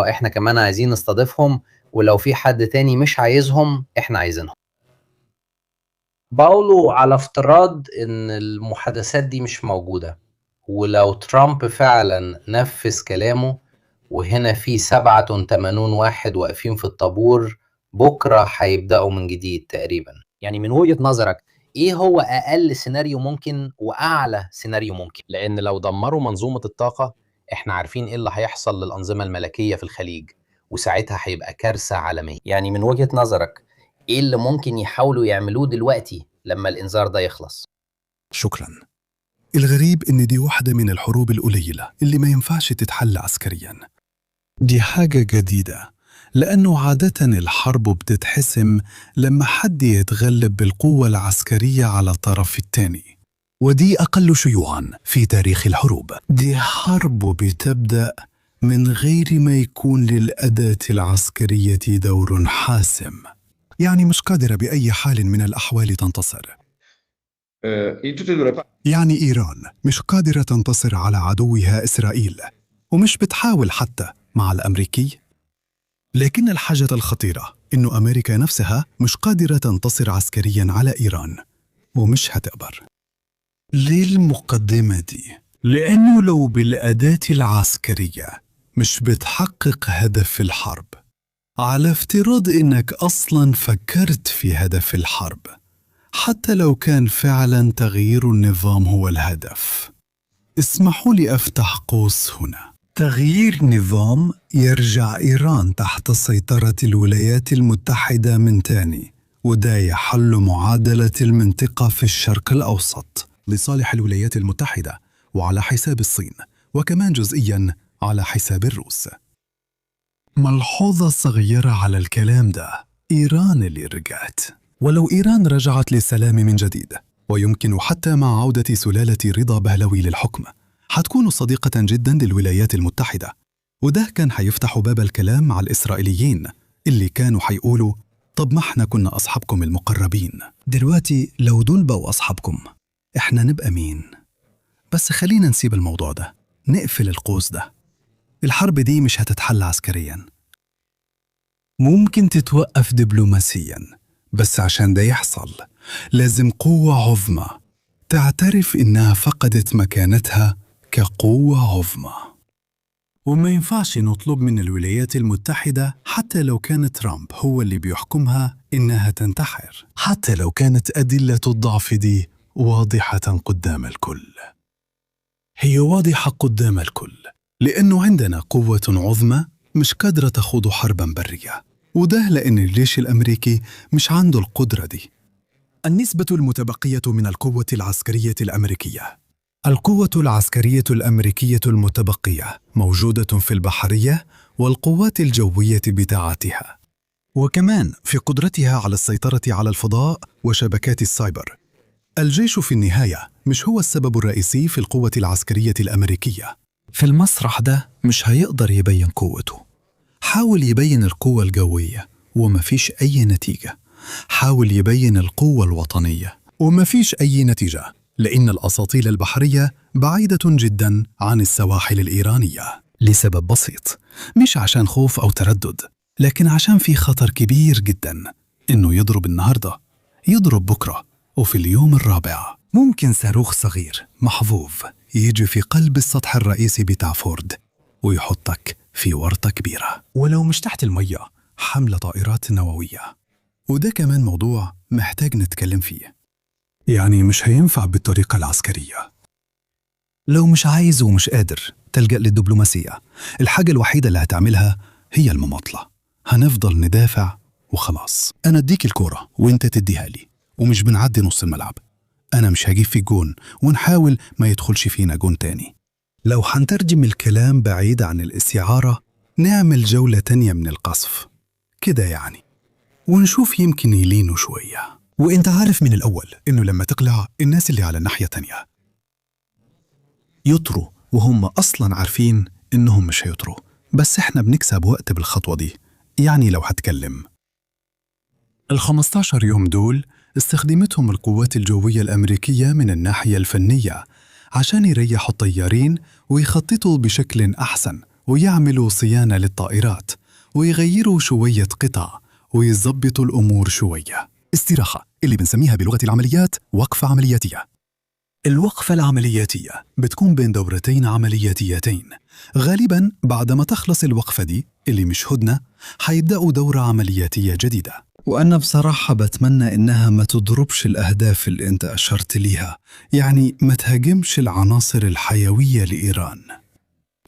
Speaker 3: إحنا كمان عايزين نستضيفهم، ولو في حد تاني مش عايزهم إحنا عايزينهم. باولو، على افتراض إن المحادثات دي مش موجودة، ولو ترامب فعلا نفذ كلامه، وهنا في 87 واحد واقفين في الطابور بكرة هيبدأوا من جديد تقريبا. يعني من وجهة نظرك ايه هو اقل سيناريو ممكن واعلى سيناريو ممكن؟ لان لو دمروا منظومة الطاقة احنا عارفين ايه اللي هيحصل للأنظمة الملكية في الخليج، وساعتها هيبقى كارثة عالمية. يعني من وجهة نظرك ايه اللي ممكن يحاولوا يعملوه دلوقتي لما الانذار ده يخلص؟
Speaker 2: شكرا. الغريب إن دي واحدة من الحروب القليلة اللي ما ينفعش تتحل عسكرياً. دي حاجة جديدة، لأنه عادة الحرب بتتحسم لما حد يتغلب بالقوة العسكرية على الطرف الثاني، ودي أقل شيوعاً في تاريخ الحروب. دي حرب بتبدأ من غير ما يكون للأداة العسكرية دور حاسم، يعني مش قادرة بأي حال من الأحوال تنتصر. يعني إيران مش قادرة تنتصر على عدوها إسرائيل، ومش بتحاول حتى مع الأمريكي. لكن الحاجة الخطيرة إنه أمريكا نفسها مش قادرة تنتصر عسكرياً على إيران، ومش هتقدر. للمقدمة دي، لأنه لو بالأداة العسكرية مش بتحقق هدف الحرب، على افتراض إنك أصلاً فكرت في هدف الحرب، حتى لو كان فعلاً تغيير النظام هو الهدف. اسمحوا لي أفتح قوس هنا. تغيير نظام يرجع إيران تحت سيطرة الولايات المتحدة من تاني، وده يحل معادلة المنطقة في الشرق الأوسط لصالح الولايات المتحدة وعلى حساب الصين، وكمان جزئياً على حساب الروس. ملحوظة صغيرة على الكلام ده، إيران اللي رجعت. ولو إيران رجعت للسلام من جديد، ويمكن حتى مع عودة سلالة رضا بهلوي للحكم، حتكون صديقة جدا للولايات المتحدة، وده كان حيفتح باب الكلام مع الإسرائيليين اللي كانوا حيقولوا طب ما احنا كنا أصحابكم المقربين، دلوقتي لو دول بقوا أصحابكم احنا نبقى مين؟ بس خلينا نسيب الموضوع ده، نقفل القوس ده. الحرب دي مش هتتحل عسكريا، ممكن تتوقف دبلوماسيا، بس عشان ده يحصل لازم قوة عظمى تعترف إنها فقدت مكانتها كقوة عظمى. وما ينفعش نطلب من الولايات المتحدة حتى لو كان ترامب هو اللي بيحكمها إنها تنتحر، حتى لو كانت أدلة الضعف دي واضحة قدام الكل. هي واضحة قدام الكل لأنه عندنا قوة عظمى مش قادرة تخوض حرباً برية، وده لأن الجيش الأمريكي مش عنده القدرة دي. النسبة المتبقية من القوة العسكرية الأمريكية. القوة العسكرية الأمريكية المتبقية موجودة في البحرية والقوات الجوية بتاعتها، وكمان في قدرتها على السيطرة على الفضاء وشبكات السايبر. الجيش في النهاية مش هو السبب الرئيسي في القوة العسكرية الأمريكية. في المسرح ده مش هيقدر يبين قوته. حاول يبين القوة الجوية ومفيش أي نتيجة. حاول يبين القوة الوطنية ومفيش أي نتيجة، لأن الأساطيل البحرية بعيدة جدا عن السواحل الإيرانية لسبب بسيط، مش عشان خوف أو تردد، لكن عشان في خطر كبير جدا إنه يضرب النهاردة، يضرب بكرة، وفي اليوم الرابع ممكن صاروخ صغير محظوظ يجي في قلب السطح الرئيسي بتاع فورد ويحطك في ورطة كبيرة. ولو مش تحت المية، حملة طائرات نووية، وده كمان موضوع محتاج نتكلم فيه. يعني مش هينفع بالطريقة العسكرية. لو مش عايز ومش قادر تلجأ للدبلوماسية، الحاجة الوحيدة اللي هتعملها هي المماطلة. هنفضل ندافع وخلاص. أنا أديك الكرة وإنت تديها لي، ومش بنعدي نص الملعب. أنا مش هجيب في جون ونحاول ما يدخلش فينا جون تاني. لو هنترجم الكلام بعيد عن الاستعارة، نعمل جولة تانية من القصف كده يعني، ونشوف يمكن يلينوا شوية. وإنت عارف من الأول إنه لما تقلع الناس اللي على الناحية تانية يطروا، وهم أصلاً عارفين إنهم مش هيطروا، بس إحنا بنكسب وقت بالخطوة دي. يعني لو هتكلم 15 يوم دول استخدمتهم القوات الجوية الأمريكية من الناحية الفنية عشان يريحوا الطيارين ويخططوا بشكل أحسن ويعملوا صيانة للطائرات ويغيروا شوية قطع ويظبطوا الأمور شوية. استراحة اللي بنسميها بلغة العمليات وقفة عملياتية. الوقفة العملياتية بتكون بين دورتين عملياتيتين. غالباً بعد ما تخلص الوقفة دي اللي مش هدنة، حيبدأوا دورة عملياتية جديدة. وأنا بصراحة بتمنى إنها ما تضربش الأهداف اللي أنت أشرت ليها، يعني ما تهاجمش العناصر الحيوية لإيران.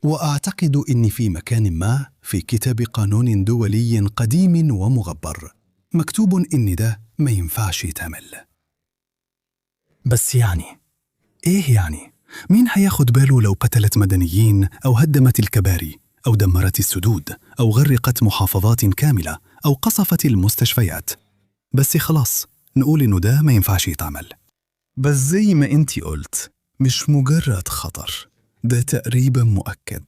Speaker 2: وأعتقد إن في مكان ما في كتاب قانون دولي قديم ومغبر مكتوب إن ده ما ينفعش يتعمل. بس يعني إيه يعني؟ مين هياخد باله لو قتلت مدنيين أو هدمت الكباري أو دمرت السدود أو غرقت محافظات كاملة أو قصفت المستشفيات؟ بس خلاص نقول إنه ده ما ينفعش يتعمل. بس زي ما انتي قلت، مش مجرد خطر، ده تقريبا مؤكد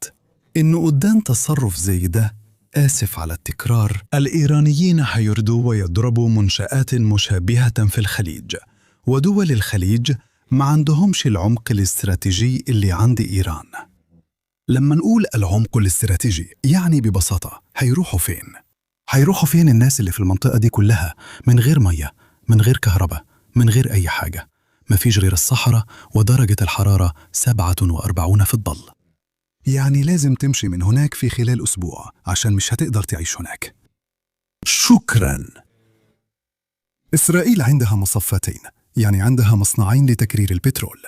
Speaker 2: إنه قدام تصرف زي ده، آسف على التكرار، الإيرانيين هيردوا ويضربوا منشآت مشابهة في الخليج، ودول الخليج ما عندهمش العمق الاستراتيجي اللي عند إيران. لما نقول العمق الاستراتيجي يعني ببساطة هيروحوا فين؟ هيروحوا فين الناس اللي في المنطقة دي كلها من غير مية، من غير كهرباء، من غير أي حاجة؟ مفيش غير الصحراء ودرجة الحرارة 47 في الظل. يعني لازم تمشي من هناك في خلال أسبوع عشان مش هتقدر تعيش هناك. شكراً. إسرائيل عندها مصفتين، يعني عندها مصنعين لتكرير البترول.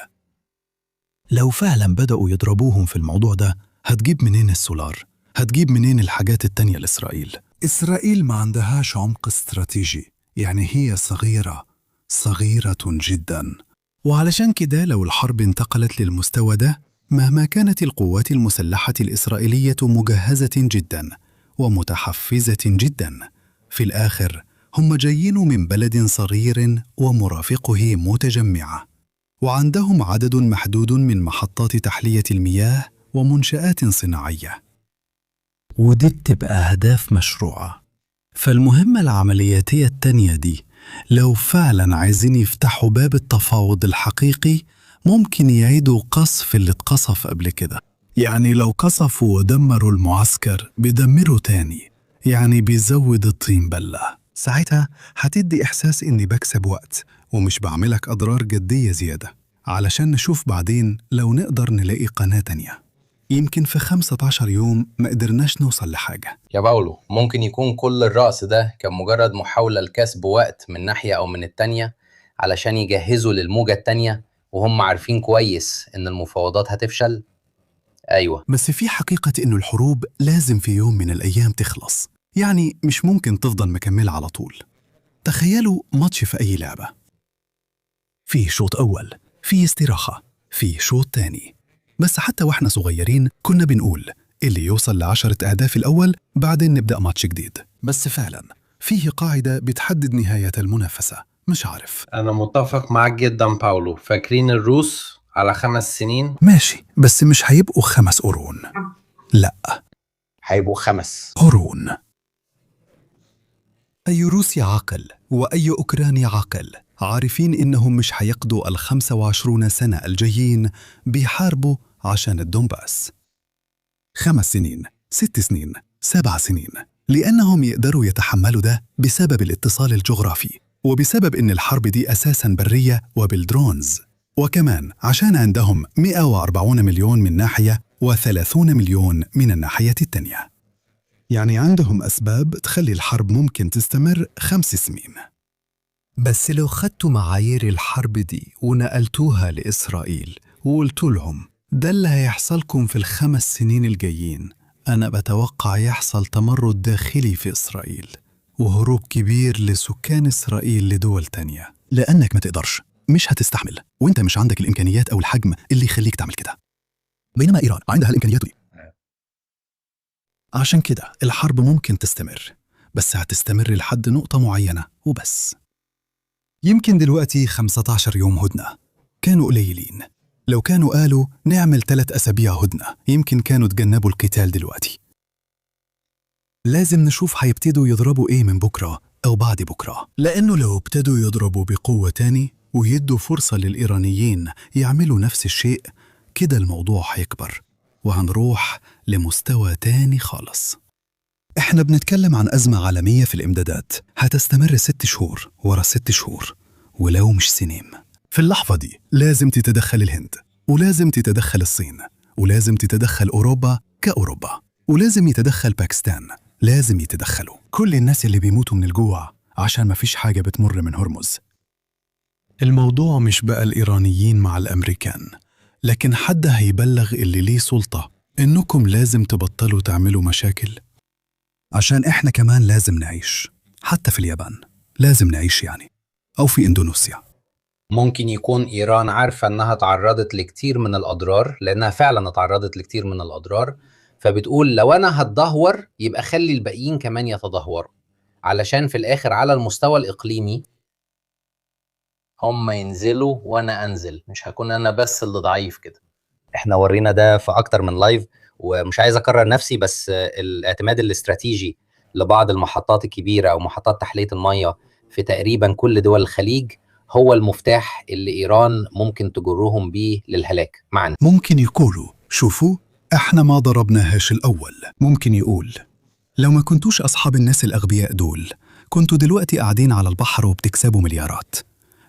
Speaker 2: لو فعلاً بدأوا يضربوهم في الموضوع ده، هتجيب منين السولار؟ هتجيب منين الحاجات التانية لإسرائيل؟ إسرائيل ما عندهاش عمق استراتيجي، يعني هي صغيرة جداً. وعلشان كده لو الحرب انتقلت للمستوى ده، مهما كانت القوات المسلحة الإسرائيلية مجهزة جداً ومتحفزة جداً، في الآخر هم جايين من بلد صغير ومرافقه متجمعة، وعندهم عدد محدود من محطات تحلية المياه ومنشآت صناعية، ودي بتبقى أهداف مشروعة. فالمهمة العملياتية التانية دي، لو فعلاً عايزين يفتحوا باب التفاوض الحقيقي، ممكن يعيدوا قصف اللي اتقصف قبل كده. يعني لو قصفوا ودمروا المعسكر بيدمروا تاني، يعني بيزود الطين بلة. ساعتها هتدي إحساس إني بكسب وقت ومش بعملك أضرار جدية زيادة، علشان نشوف بعدين لو نقدر نلاقي قناة تانية. يمكن في 15 يوم ما قدرناش نوصل لحاجة.
Speaker 3: يا باولو، ممكن يكون كل الرأس ده كان مجرد محاولة لكسب وقت من ناحية أو من التانية علشان يجهزوا للموجة التانية، وهم عارفين كويس إن المفاوضات هتفشل. أيوة،
Speaker 2: بس في حقيقة إنه الحروب لازم في يوم من الأيام تخلص، يعني مش ممكن تفضل مكملة على طول. تخيلوا ماتش في أي لعبة، فيه شوط أول، فيه استراحة، فيه شوط تاني. بس حتى وإحنا صغيرين كنا بنقول اللي يوصل ل10 أهداف الأول بعدين نبدأ ماتش جديد. بس فعلا فيه قاعدة بتحدد نهاية المنافسة. مش عارف.
Speaker 5: أنا متفق معك جدا باولو. فاكرين الروس على 5 سنين؟
Speaker 2: ماشي، بس مش هيبقوا 5 قرون، لا،
Speaker 1: هيبقوا 5
Speaker 2: قرون. أي روسي عاقل وأي أوكراني عاقل عارفين إنهم مش هيقضوا 25 سنة الجايين بيحاربوا عشان الدونباس. 5 سنين، 6 سنين، 7 سنين، لأنهم يقدروا يتحملوا ده بسبب الاتصال الجغرافي، وبسبب إن الحرب دي أساساً برية وبالدرونز، وكمان عشان عندهم 140 مليون من ناحية و30 مليون من الناحية التانية. يعني عندهم أسباب تخلي الحرب ممكن تستمر 5 سنين. بس لو خدتوا معايير الحرب دي ونقلتوها لإسرائيل وقلتوا لهم ده اللي هيحصلكم في ال5 سنين الجايين، أنا بتوقع يحصل تمرد داخلي في إسرائيل وهروب كبير لسكان إسرائيل لدول تانية، لأنك ما تقدرش، مش هتستحمل، وإنت مش عندك الإمكانيات أو الحجم اللي يخليك تعمل كده، بينما إيران عندها الإمكانيات دي. عشان كده الحرب ممكن تستمر، بس هتستمر لحد نقطة معينة وبس. يمكن دلوقتي 15 يوم هدنة كانوا قليلين. لو كانوا قالوا نعمل 3 أسابيع هدنة، يمكن كانوا تجنبوا القتال دلوقتي. لازم نشوف هيبتدوا يضربوا إيه من بكرة أو بعد بكرة، لأنه لو ابتدوا يضربوا بقوة تاني ويدوا فرصة للإيرانيين يعملوا نفس الشيء، كده الموضوع هيكبر وهنروح لمستوى تاني خالص. إحنا بنتكلم عن أزمة عالمية في الإمدادات هتستمر 6 شهور ورا 6 شهور، ولو مش سنين. في اللحظة دي لازم تتدخل الهند، ولازم تتدخل الصين، ولازم تتدخل أوروبا كأوروبا، ولازم يتدخل باكستان، لازم يتدخلوا كل الناس اللي بيموتوا من الجوع عشان ما فيش حاجة بتمر من هرمز. الموضوع مش بقى الإيرانيين مع الأمريكان، لكن حد هيبلغ اللي ليه سلطة إنكم لازم تبطلوا تعملوا مشاكل، عشان إحنا كمان لازم نعيش. حتى في اليابان لازم نعيش يعني، أو في إندونيسيا.
Speaker 3: ممكن يكون إيران عارفة إنها تعرضت لكتير من الأضرار، لأنها فعلا تعرضت لكتير من الأضرار، فبتقول لو أنا هتدهور يبقى خلي الباقيين كمان يتدهوروا، علشان في الآخر على المستوى الإقليمي هم ينزلوا وأنا أنزل، مش هكون أنا بس اللي ضعيف كده. احنا ورينا ده في أكتر من لايف، ومش عايز أكرر نفسي، بس الاعتماد الاستراتيجي لبعض المحطات الكبيرة أو محطات تحلية المية في تقريبا كل دول الخليج هو المفتاح اللي إيران ممكن تجرهم بيه للهلاك معنا.
Speaker 2: ممكن يقولوا شوفوا احنا ما ضربناهاش الأول. ممكن يقول لو ما كنتوش أصحاب الناس الأغبياء دول كنتوا دلوقتي قاعدين على البحر وبتكسبوا مليارات،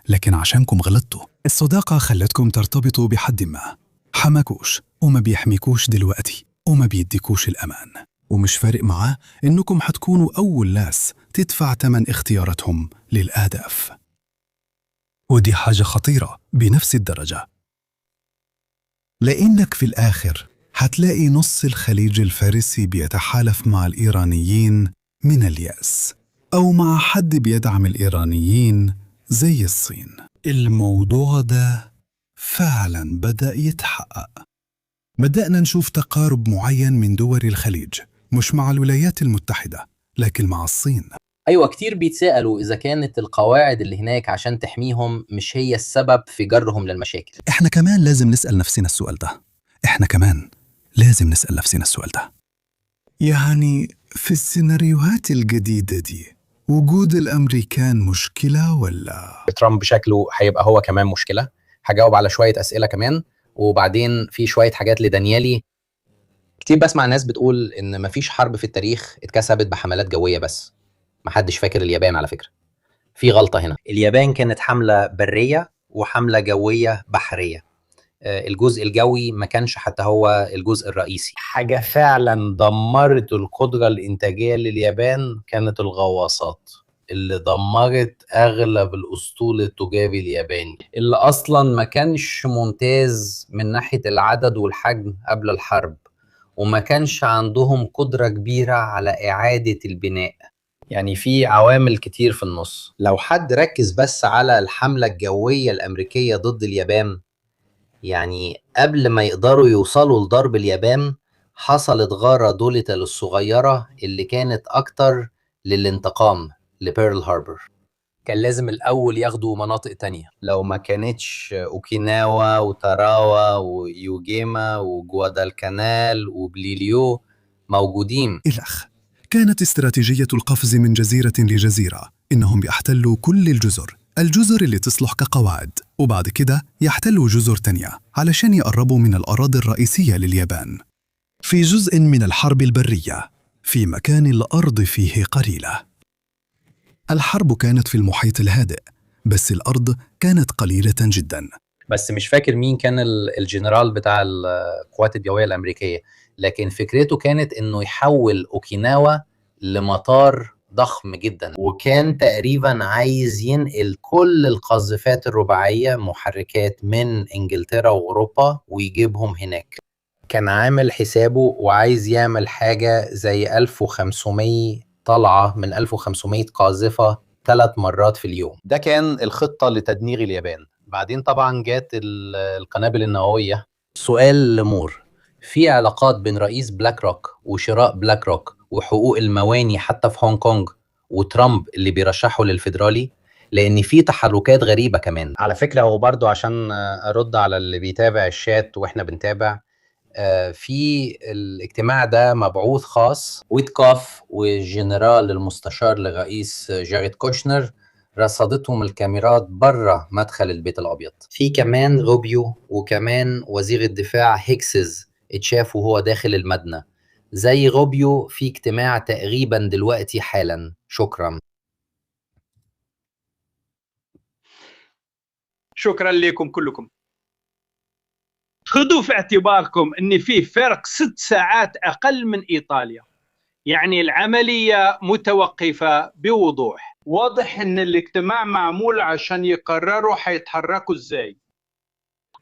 Speaker 2: لكن عشانكم غلطتوا. الصداقة خلتكم ترتبطوا بحد ما حماكوش وما بيحميكوش دلوقتي وما بيديكوش الأمان، ومش فارق معاه إنكم هتكونوا أول ناس تدفع تمن اختياراتهم للأهداف. ودي حاجة خطيرة بنفس الدرجة، لأنك في الآخر هتلاقي نص الخليج الفارسي بيتحالف مع الإيرانيين من اليأس، أو مع حد بيدعم الإيرانيين زي الصين. الموضوع ده فعلا بدأ يتحقق. بدأنا نشوف تقارب معين من دول الخليج، مش مع الولايات المتحدة لكن مع الصين.
Speaker 3: أيوة، كتير بيتسألوا إذا كانت القواعد اللي هناك عشان تحميهم مش هي السبب في جرهم للمشاكل.
Speaker 2: إحنا كمان لازم نسأل نفسنا السؤال ده. يعني في السيناريوهات الجديدة دي وجود الأمريكان مشكلة ولا؟
Speaker 3: ترامب شكله هيبقى هو كمان مشكلة. هجاوب على شوية أسئلة كمان، وبعدين في شوية حاجات لدانيالي. كتير بسمع ناس بتقول إن مفيش حرب في التاريخ اتكسبت بحملات جوية بس. محدش فاكر اليابان على فكرة. في غلطة هنا. اليابان كانت حملة برية وحملة جوية بحرية. الجزء الجوي ما كانش حتى هو الجزء الرئيسي. حاجة فعلا دمرت القدرة الإنتاجية لليابان كانت الغواصات اللي دمرت أغلب الأسطول التجاري الياباني، اللي أصلا ما كانش ممتاز من ناحية العدد والحجم قبل الحرب، وما كانش عندهم قدرة كبيرة على إعادة البناء. يعني في عوامل كتير في النص. لو حد ركز بس على الحملة الجوية الأمريكية ضد اليابان، يعني قبل ما يقدروا يوصلوا لضرب اليابان حصلت غارة دوليتل الصغيرة اللي كانت أكتر للانتقام لبيرل هاربر. كان لازم الأول ياخدوا مناطق تانية. لو ما كانتش أوكيناوا وتاراوا ويوجيما وجوادالكانال وبليليو موجودين.
Speaker 2: الأخ، كانت استراتيجية القفز من جزيرة لجزيرة إنهم يحتلوا كل الجزر اللي تصلح كقواعد، وبعد كده يحتلوا جزر تانية علشان يقربوا من الأراضي الرئيسية لليابان. في جزء من الحرب البرية في مكان الأرض فيه قليلة. الحرب كانت في المحيط الهادئ، بس الأرض كانت قليلة جدا.
Speaker 3: بس مش فاكر مين كان الجنرال بتاع القوات الجوية الأمريكية، لكن فكرته كانت إنه يحول أوكيناوا لمطار ضخم جدا، وكان تقريبا عايز ينقل كل القاذفات الرباعية محركات من إنجلترا وأوروبا ويجيبهم هناك. كان عامل حسابه وعايز يعمل حاجة زي 1500 طلعة من 1500 قاذفة 3 مرات في اليوم. ده كان الخطة لتدمير اليابان. بعدين طبعا جات القنابل النووية. سؤال لمور، في علاقات بين رئيس بلاك روك وشراء بلاك روك وحقوق المواني حتى في هونج كونج وترامب اللي بيرشحه للفيدرالي؟ لان في تحركات غريبة كمان على فكرة. هو برضو عشان ارد على اللي بيتابع الشات واحنا بنتابع، في الاجتماع ده مبعوث خاص ويتكوف والجنرال المستشار لرئيس جاريد كوشنر رصدتهم الكاميرات بره مدخل البيت الأبيض. في كمان روبيو وكمان وزير الدفاع هيكسز اتشافوا وهو داخل المدنة. زي روبيو في اجتماع تقريبا دلوقتي حالا. شكرا.
Speaker 4: شكرا لكم كلكم. خذوا في اعتباركم ان في فرق 6 ساعات اقل من ايطاليا، يعني العملية متوقفة بوضوح. واضح ان الاجتماع معمول عشان يقرروا حيتحركوا ازاي،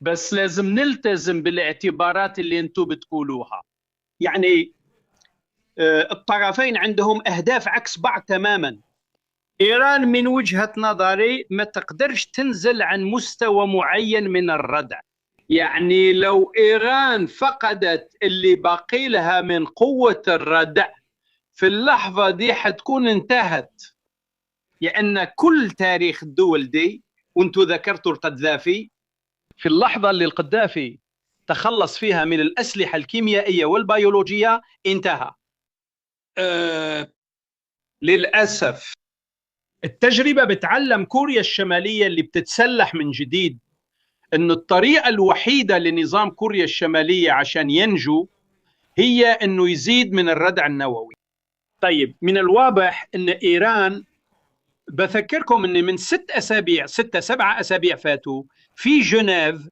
Speaker 4: بس لازم نلتزم بالاعتبارات اللي انتم بتقولوها. يعني الطرفين عندهم اهداف عكس بعض تماما. إيران من وجهة نظري ما تقدرش تنزل عن مستوى معين من الردع. يعني لو إيران فقدت اللي باقي لها من قوة الردع في اللحظة دي حتكون انتهت، لأن كل تاريخ الدول دي، وانتو ذكرتوا القذافي، في اللحظة اللي القذافي تخلص فيها من الأسلحة الكيميائية والبيولوجية انتهى. للأسف التجربة بتعلم كوريا الشمالية اللي بتتسلح من جديد أن الطريقة الوحيدة لنظام كوريا الشمالية عشان ينجو هي أنه يزيد من الردع النووي. طيب، من الواضح أن إيران، بذكركم أن من 6-7 أسابيع فاتوا في جنيف،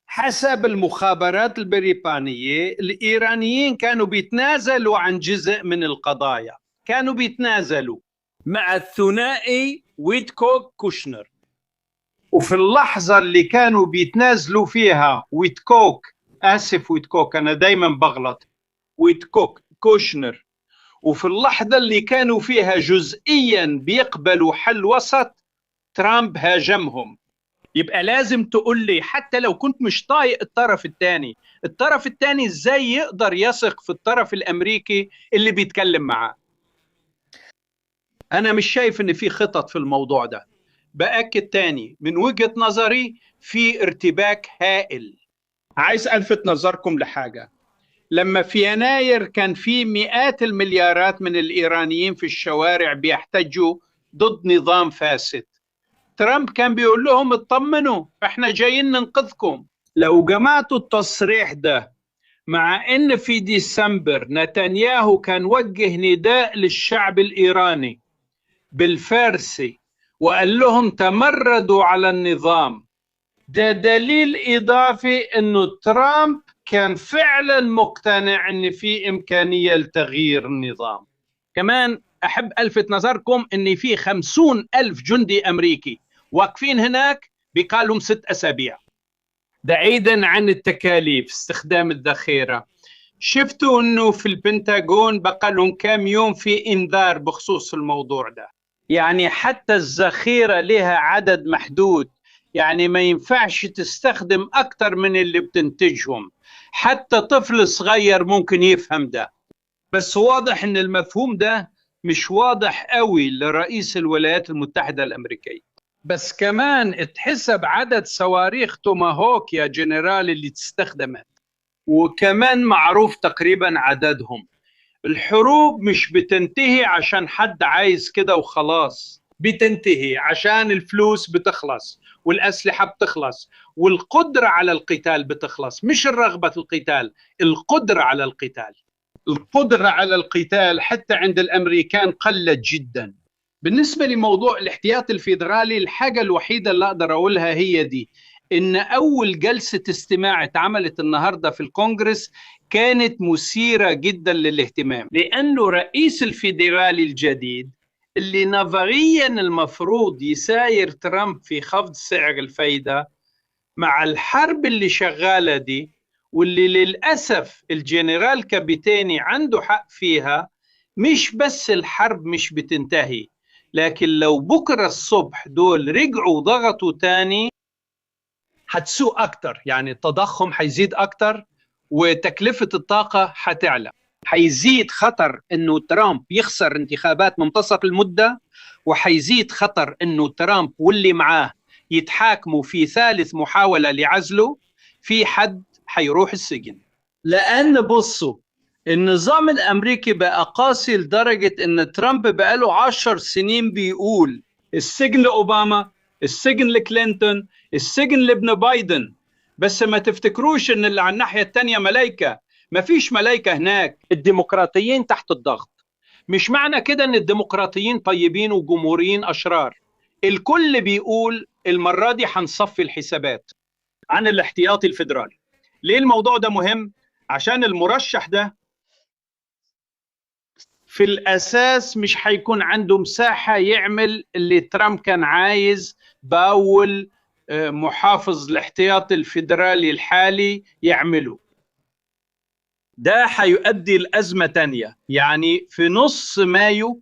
Speaker 4: حسب المخابرات البريطانية الإيرانيين كانوا بيتنازلوا عن جزء من القضايا، كانوا بيتنازلوا مع الثنائي ويتكوك كوشنر. وفي اللحظة اللي كانوا بيتنازلوا فيها ويتكوك أنا دايما بغلط، ويتكوك كوشنر، وفي اللحظة اللي كانوا فيها جزئيا بيقبلوا حل وسط، ترامب هاجمهم. يبقى لازم تقول لي، حتى لو كنت مش طايق الطرف الثاني ازاي يقدر يثق في الطرف الأمريكي اللي بيتكلم معاه؟ أنا مش شايف إن في خطط في الموضوع ده. بأكد تاني، من وجهة نظري في ارتباك هائل. عايز ألفت نظركم لحاجة. لما في يناير كان في مئات المليارات من الإيرانيين في الشوارع بيحتجوا ضد نظام فاسد، ترامب كان بيقول لهم اطمنوا، احنا جايين ننقذكم. لو جمعتوا التصريح ده مع ان في ديسمبر نتنياهو كان وجه نداء للشعب الإيراني بالفارسي وقال لهم تمردوا على النظام، ده دليل إضافي أنه ترامب كان فعلا مقتنع أن في إمكانية لتغيير النظام. كمان أحب ألفت نظركم أن في 50,000 جندي أمريكي واقفين هناك بقالهم 6 أسابيع، بعيدا عن التكاليف استخدام الذخيرة. شفتوا أنه في البنتاغون بقالهم كام يوم في إنذار بخصوص الموضوع ده. يعني حتى الذخيرة لها عدد محدود، يعني ما ينفعش تستخدم أكتر من اللي بتنتجهم. حتى طفل صغير ممكن يفهم ده، بس واضح أن المفهوم ده مش واضح قوي لرئيس الولايات المتحدة الأمريكية. بس كمان اتحسب عدد صواريخ توماهوك يا جنرال اللي تستخدمت، وكمان معروف تقريبا عددهم. الحروب مش بتنتهي عشان حد عايز كده وخلاص، بتنتهي عشان الفلوس بتخلص والأسلحة بتخلص والقدرة على القتال بتخلص. مش الرغبة في القتال، القدرة على القتال. القدرة على القتال حتى عند الأمريكان قلت جدا. بالنسبة لموضوع الاحتياط الفيدرالي، الحاجة الوحيدة اللي أقدر أقولها هي دي، إن أول جلسة استماع اتعملت النهاردة في الكونغرس كانت مثيرة جدا للاهتمام، لأنه رئيس الفيدرالي الجديد اللي نظريا المفروض يساير ترامب في خفض سعر الفايدة، مع الحرب اللي شغالة دي واللي للأسف الجنرال كابيتاني عنده حق فيها، مش بس الحرب مش بتنتهي، لكن لو بكرة الصبح دول رجعوا ضغطوا تاني هتسوء أكتر. يعني التضخم حيزيد أكتر وتكلفة الطاقة حتعلى، حيزيد خطر أنه ترامب يخسر انتخابات منتصف المدة، وحيزيد خطر أنه ترامب واللي معاه يتحاكموا في ثالث محاولة لعزله، في حد حيروح السجن. لأن بصوا، النظام الأمريكي بقى قاسي لدرجة أن ترامب بقاله 10 سنين بيقول السجن لأوباما، السجن لكلينتون، السجن لابن بايدن. بس ما تفتكروش أن اللي على الناحية التانية ملايكة، ما فيش ملايكة هناك. الديمقراطيين تحت الضغط. مش معنى كده أن الديمقراطيين طيبين وجمهوريين أشرار. الكل بيقول المرة دي هنصفي الحسابات. عن الاحتياطي الفيدرالي، ليه الموضوع ده مهم؟ عشان المرشح ده في الأساس مش هيكون عنده مساحة يعمل اللي ترامب كان عايز بأول محافظ الاحتياطي الفيدرالي الحالي يعمله. ده هيؤدي لأزمة تانية. يعني في نص مايو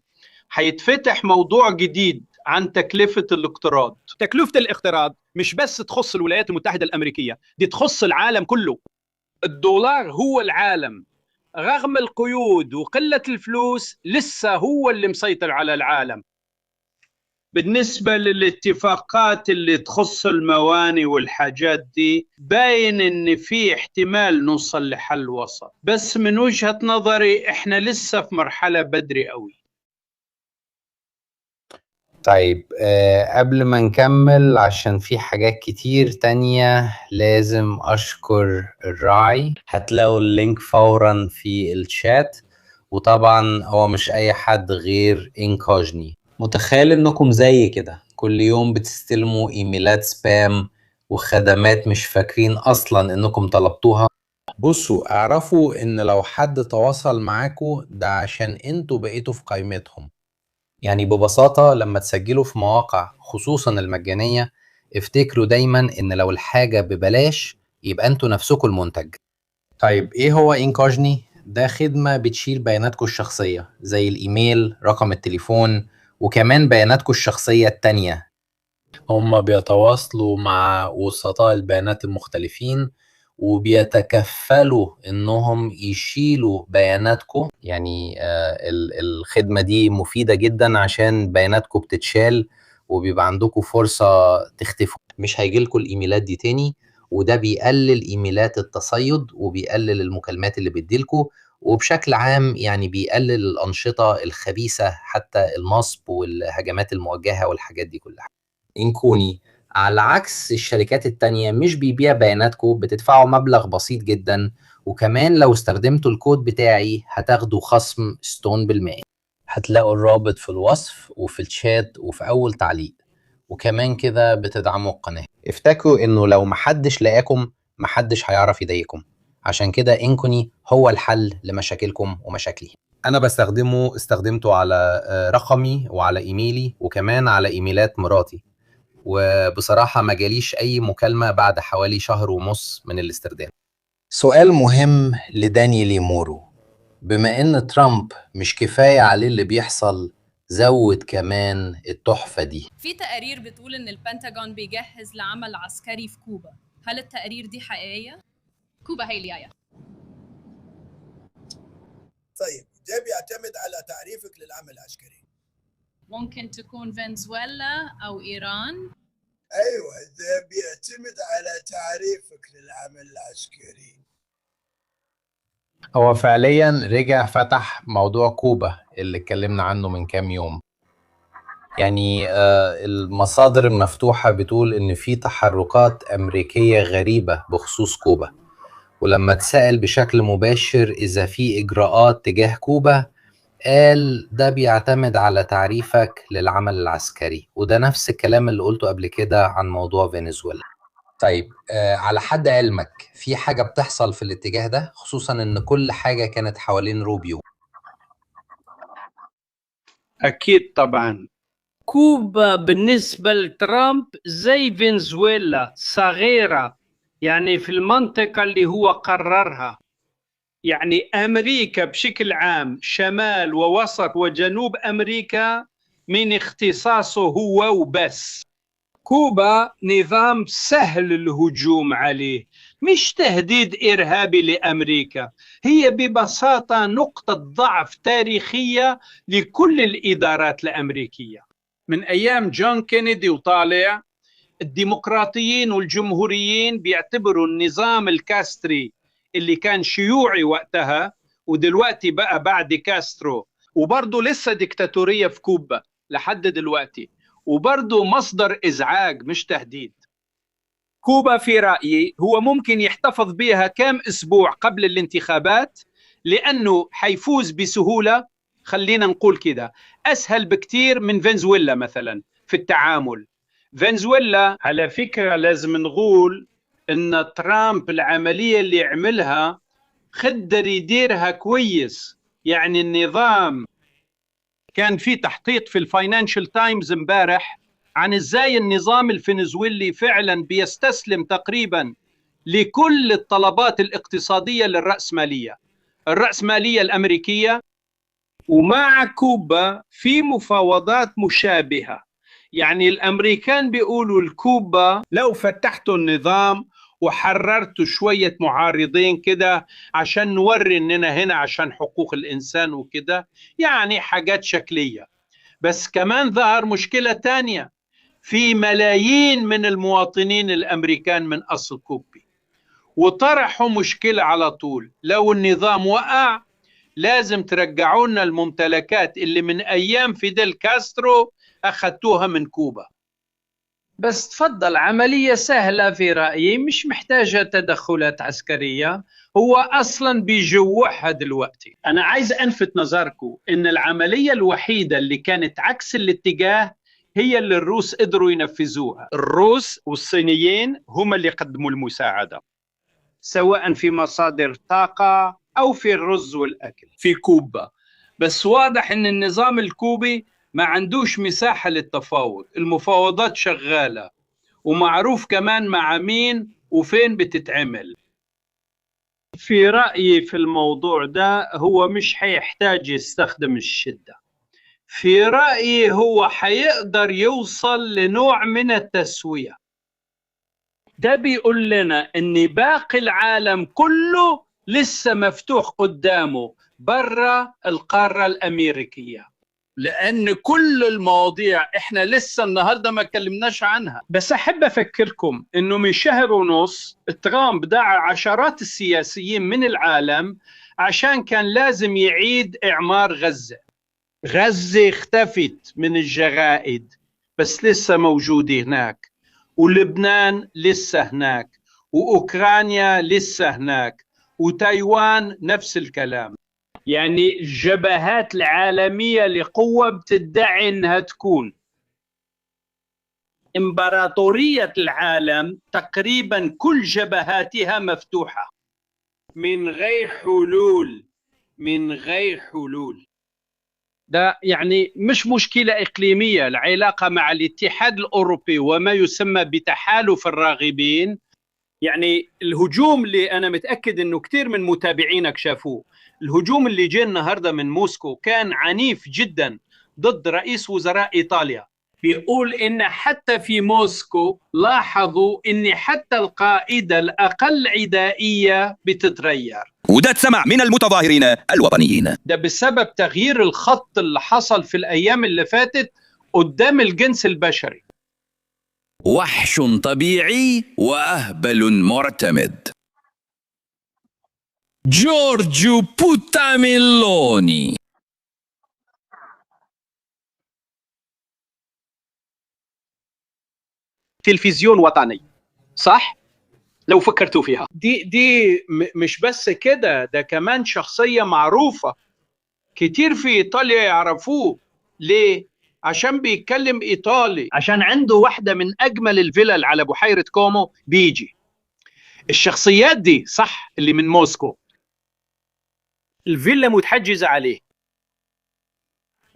Speaker 4: حيتفتح موضوع جديد عن تكلفة الاقتراض. تكلفة الاقتراض مش بس تخص الولايات المتحدة الأمريكية، دي تخص العالم كله. الدولار هو العالم، رغم القيود وقلة الفلوس لسه هو اللي مسيطر على العالم. بالنسبة للاتفاقات اللي تخص الموانئ والحاجات دي، باين ان في احتمال نوصل لحل وسط، بس من وجهة نظري احنا لسه في مرحلة بدري قوي.
Speaker 1: طيب قبل ما نكمل عشان في حاجات كتير تانية لازم أشكر الراعي. هتلاقوا اللينك فورا في الشات، وطبعا هو مش أي حد غير إنكوجني. متخيل إنكم زي كده كل يوم بتستلموا إيميلات سبام وخدمات مش فاكرين أصلا إنكم طلبتوها؟ بصوا، اعرفوا إن لو حد تواصل معاكوا ده عشان انتوا بقيتوا في قائمتهم. يعني ببساطة لما تسجلوا في مواقع خصوصا المجانية، افتكروا دايما ان لو الحاجة ببلاش يبقى انتوا نفسكوا المنتج. طيب ايه هو انكوجني؟ ده خدمة بتشيل بياناتكوا الشخصية زي الايميل، رقم التليفون، وكمان بياناتكوا الشخصية التانية. هم بيتواصلوا مع وسطاء البيانات المختلفين وبيتكفلوا انهم يشيلوا بياناتكم. يعني الخدمة دي مفيدة جدا عشان بياناتكم بتتشال وبيبقى عندكم فرصة تختفوا، مش هيجيلكوا الايميلات دي تاني. وده بيقلل ايميلات التصيد وبيقلل المكالمات اللي بتجيلكوا، وبشكل عام يعني بيقلل الأنشطة الخبيثة، حتى النصب والهجمات الموجهة والحاجات دي كلها. إنكوني على عكس الشركات التانية مش بيبيع بياناتكم، بتدفعوا مبلغ بسيط جدا، وكمان لو استخدمتوا الكود بتاعي هتاخدوا خصم ستون بالمية. هتلاقوا الرابط في الوصف وفي الشات وفي أول تعليق، وكمان كده بتدعموا القناة. افتكروا إنه لو محدش لقاكم محدش هيعرف يضايقكم، عشان كده إنكوني هو الحل لمشاكلكم ومشاكلي. أنا استخدمته على رقمي وعلى إيميلي وكمان على إيميلات مراتي، وبصراحة ما جاليش أي مكالمة بعد حوالي شهر ونص من الاستخدام. سؤال مهم لدانيال مورو: بما إن ترامب مش كفاية عليه اللي بيحصل، زود كمان التحفة دي.
Speaker 6: في تقارير بتقول إن البنتاغون بيجهز لعمل عسكري في كوبا، هل التقارير دي حقيقية؟ كوبا هي اللي
Speaker 7: طيب ده بيعتمد على تعريفك للعمل العسكري.
Speaker 6: ممكن تكون فنزويلا أو إيران؟
Speaker 7: أيوة، ده بيعتمد على تعريفك للعمل العسكري.
Speaker 1: هو فعليا رجع فتح موضوع كوبا اللي اتكلمنا عنه من كام يوم. يعني المصادر المفتوحة بتقول إن في تحركات أمريكية غريبة بخصوص كوبا، ولما اتسأل بشكل مباشر إذا في إجراءات تجاه كوبا قال ده بيعتمد على تعريفك للعمل العسكري، وده نفس الكلام اللي قلته قبل كده عن موضوع فنزويلا. طيب على حد علمك في حاجة بتحصل في الاتجاه ده، خصوصا إن كل حاجة كانت حوالين روبيو؟
Speaker 4: أكيد طبعا. كوبا بالنسبة لترامب زي فنزويلا، صغيرة يعني في المنطقة اللي هو قررها. يعني أمريكا بشكل عام، شمال ووسط وجنوب أمريكا من اختصاصه هو وبس. كوبا نظام سهل الهجوم عليه، مش تهديد إرهابي لأمريكا، هي ببساطة نقطة ضعف تاريخية لكل الإدارات الأمريكية. من أيام جون كينيدي وطالع، الديمقراطيين والجمهوريين بيعتبروا النظام الكاستري اللي كان شيوعي وقتها ودلوقتي بقى بعد كاسترو، وبرضه لسه ديكتاتورية في كوبا لحد دلوقتي، وبرضه مصدر إزعاج مش تهديد. كوبا في رأيي هو ممكن يحتفظ بها كام أسبوع قبل الانتخابات، لأنه حيفوز بسهولة، خلينا نقول كده أسهل بكتير من فنزويلا مثلا في التعامل. فنزويلا على فكرة لازم نقول إن ترامب العملية اللي عملها خدر يديرها كويس. يعني النظام كان في تحقيق في الفاينانشال تايمز امبارح عن ازاي النظام الفنزويلي فعلا بيستسلم تقريبا لكل الطلبات الاقتصادية للرأسمالية. الرأسمالية الأمريكية ومع كوبا في مفاوضات مشابهة. يعني الأمريكان بيقولوا لكوبا لو فتحتوا النظام وحررتوا شوية معارضين كده عشان نوري إننا هنا عشان حقوق الإنسان وكده، يعني حاجات شكلية. بس كمان ظهر مشكلة تانية، في ملايين من المواطنين الأمريكان من أصل كوبي، وطرحوا مشكلة على طول، لو النظام وقع لازم ترجعوا لنا الممتلكات اللي من أيام فيديل كاسترو أخذتوها من كوبا. بس تفضل، عملية سهلة في رأيي، مش محتاجة تدخلات عسكرية، هو أصلا بيجوعها دلوقتي. أنا عايز ألفت نظركم إن العملية الوحيدة اللي كانت عكس الاتجاه هي اللي الروس قدروا ينفذوها. الروس والصينيين هم اللي قدموا المساعدة، سواء في مصادر طاقة أو في الرز والأكل في كوبا. بس واضح إن النظام الكوبي ما عندوش مساحة للتفاوض، المفاوضات شغالة ومعروف كمان مع مين وفين بتتعمل. في رأيي في الموضوع ده هو مش حيحتاج يستخدم الشدة، في رأيي هو حيقدر يوصل لنوع من التسوية. ده بيقول لنا ان باقي العالم كله لسه مفتوح قدامه برا القارة الأمريكية، لأن كل المواضيع احنا لسه النهاردة ما كلمناش عنها. بس أحب أفكركم انه من شهر ونص ترامب دعا عشرات السياسيين من العالم عشان كان لازم يعيد إعمار غزة. غزة اختفت من الجرائد بس لسه موجودة هناك، ولبنان لسه هناك، وأوكرانيا لسه هناك، وتايوان نفس الكلام. يعني الجبهات العالمية لقوة بتدعي أنها تكون إمبراطورية العالم، تقريبا كل جبهاتها مفتوحة من غير حلول، من غير حلول. ده يعني مش مشكلة إقليمية، العلاقة مع الاتحاد الأوروبي وما يسمى بتحالف الراغبين. يعني الهجوم اللي أنا متأكد أنه كتير من متابعينك شافوه، الهجوم اللي جاء النهاردة من موسكو كان عنيف جدا ضد رئيس وزراء إيطاليا. بيقول إن حتى في موسكو لاحظوا إن حتى القائدة الأقل عدائية بتتغير،
Speaker 8: وده اتسمع من المتظاهرين الوطنيين.
Speaker 4: ده بسبب تغيير الخط اللي حصل في الأيام اللي فاتت قدام الجنس البشري.
Speaker 8: وحش طبيعي وأهبل معتمد. جورجيو بوتاميلوني.
Speaker 4: تلفزيون وطني، صح؟ لو فكرتوا فيها، دي مش بس كده، ده كمان شخصية معروفة كتير في إيطاليا يعرفوه. ليه؟ عشان بيتكلم إيطالي، عشان عنده واحدة من أجمل الفلل على بحيرة كومو بيجي. الشخصيات دي صح اللي من موسكو، الفيلا متحجزة عليه،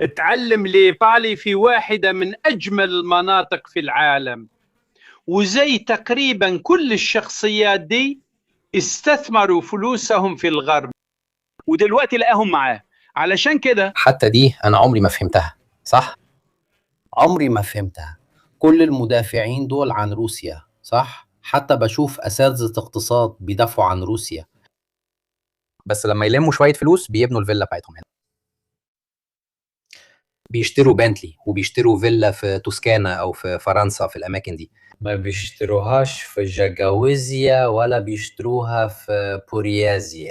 Speaker 4: اتعلم الإيطالي في واحدة من أجمل المناطق في العالم. وزي تقريبا كل الشخصيات دي استثمروا فلوسهم في الغرب ودلوقتي لقاهم معاه. علشان كده
Speaker 3: حتى دي أنا عمري ما فهمتها، صح؟ عمري ما فهمتها. كل المدافعين دول عن روسيا، صح؟ حتى بشوف أساتذة اقتصاد بيدافعوا عن روسيا، بس لما يلموا شوية فلوس بيبنوا الفيلا بتاعتهم هنا، بيشتروا بنتلي وبيشتروا فيلا في توسكانا أو في فرنسا، في الأماكن دي. ما بيشتروهاش في جاكاوزيا ولا بيشتروها في بوريازيا.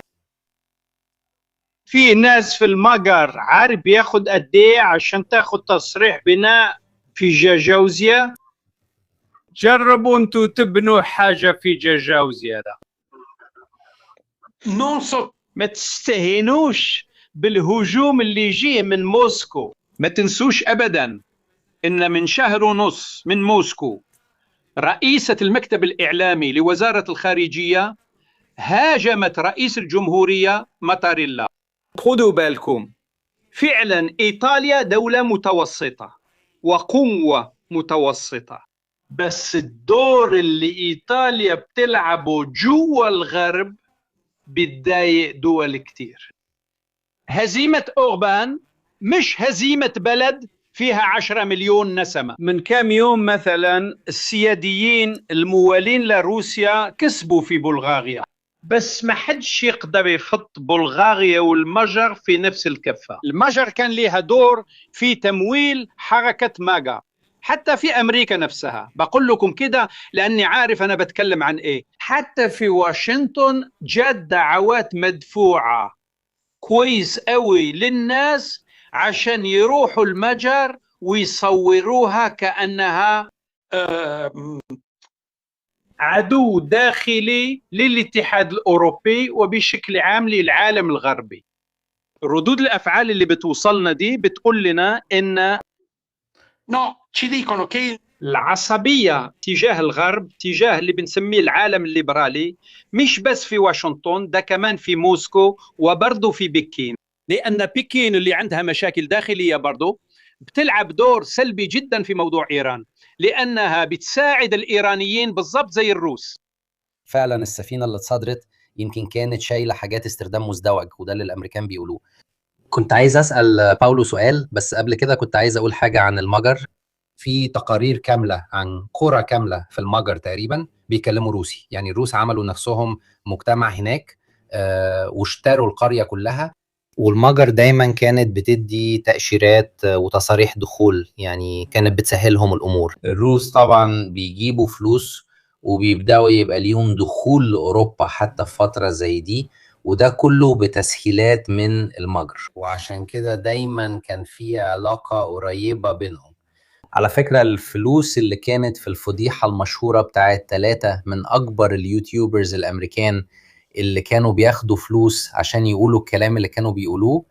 Speaker 4: في ناس في المجر عارف بياخد قد ايه عشان تاخد تصريح بناء في جاجاوزيا؟ جربوا انتوا تبنوا حاجة في جاجاوزيا ده. ما تستهينوش بالهجوم اللي يجيه من موسكو. ما تنسوش أبدا إن من شهر ونص من موسكو رئيسة المكتب الإعلامي لوزارة الخارجية هاجمت رئيس الجمهورية ماتاريلا. خذوا بالكم، فعلا إيطاليا دولة متوسطة وقوة متوسطة، بس الدور اللي إيطاليا بتلعبه جوا الغرب بتضايق دول كتير. هزيمة أوربان مش هزيمة بلد فيها 10 مليون نسمة. من كام يوم مثلا السياديين الموالين لروسيا كسبوا في بلغاريا، بس ما حدش يقدر يحط بلغاريا والمجر في نفس الكفة. المجر كان لها دور في تمويل حركة ماجا، حتى في أمريكا نفسها. بقول لكم كده لأني عارف أنا بتكلم عن إيه. حتى في واشنطن جات دعوات مدفوعة كويس قوي للناس عشان يروحوا المجر ويصوروها كأنها عدو داخلي للاتحاد الأوروبي وبشكل عام للعالم الغربي. ردود الأفعال اللي بتوصلنا دي بتقول لنا إن العصبية تجاه الغرب، تجاه اللي بنسميه العالم الليبرالي، مش بس في واشنطن، ده كمان في موسكو وبرضه في بكين. لأن بكين اللي عندها مشاكل داخلية برضه بتلعب دور سلبي جدا في موضوع إيران، لأنها بتساعد الإيرانيين بالضبط زي الروس.
Speaker 3: فعلا السفينة اللي اتصادرت يمكن كانت شايلة حاجات استخدام مزدوج، وده اللي الأمريكان بيقولوه. كنت عايز أسأل باولو سؤال، بس قبل كده كنت عايز أقول حاجة عن المجر. في تقارير كاملة عن قرى كاملة في المجر تقريبا بيكلموا روسي، يعني الروس عملوا نفسهم مجتمع هناك واشتروا القرية كلها. والمجر دايما كانت بتدي تأشيرات وتصاريح دخول، يعني كانت بتسهلهم الأمور. الروس طبعا بيجيبوا فلوس وبيبدأوا يبقى ليهم دخول لأوروبا حتى في فترة زي دي، وده كله بتسهيلات من المجر، وعشان كده دايما كان في علاقة قريبة بينهم. على فكرة الفلوس اللي كانت في الفضيحة المشهورة بتاعت 3 من أكبر اليوتيوبرز الأمريكان اللي كانوا بياخدوا فلوس عشان يقولوا الكلام اللي كانوا بيقولوه،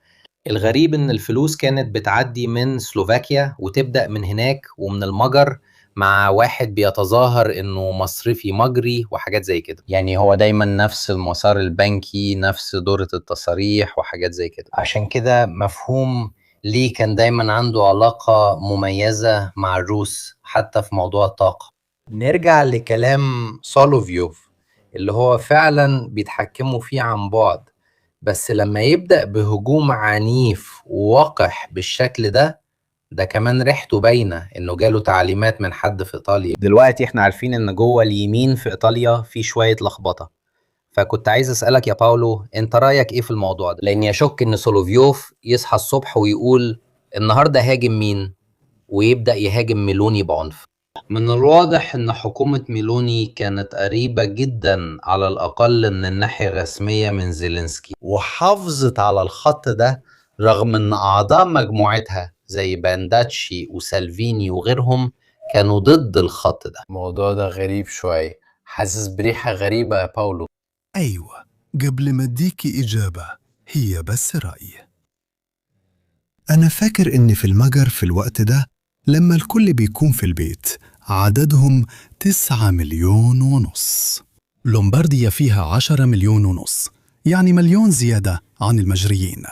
Speaker 3: الغريب إن الفلوس كانت بتعدي من سلوفاكيا وتبدأ من هناك ومن المجر مع واحد بيتظاهر إنه مصرفي مجري وحاجات زي كده. يعني هو دايما نفس المسار البنكي، نفس دورة التصاريح وحاجات زي كده. عشان كده مفهوم ليه كان دايما عنده علاقة مميزة مع الروس حتى في موضوع الطاقة. نرجع لكلام سولوفيوف اللي هو فعلا بيتحكموا فيه عن بعد، بس لما يبدأ بهجوم عنيف ووقح بالشكل ده كمان ريحته باينة انه جاله تعليمات من حد في ايطاليا. دلوقتي احنا عارفين ان جوه اليمين في ايطاليا في شوية لخبطة، فكنت عايز اسألك يا باولو انت رأيك ايه في الموضوع ده؟ لاني اشك ان سولوفيوف يصحى الصبح ويقول النهاردة هاجم مين ويبدأ يهاجم ميلوني بعنف. من الواضح ان حكومة ميلوني كانت قريبة جدا على الاقل من الناحية الرسمية من زيلينسكي، وحافظت على الخط ده رغم ان اعضاء مجموعتها زي بانداتشي وسالفيني وغيرهم كانوا ضد الخط ده. الموضوع ده غريب شوية، حاسس بريحة غريبة يا باولو.
Speaker 2: أيوة، قبل ما اديكي إجابة هي بس رأي. أنا فاكر إن في المجر في الوقت ده لما الكل بيكون في البيت عددهم 9.5 مليون. لومبارديا فيها 10.5 مليون، يعني 1 مليون زيادة عن المجريين.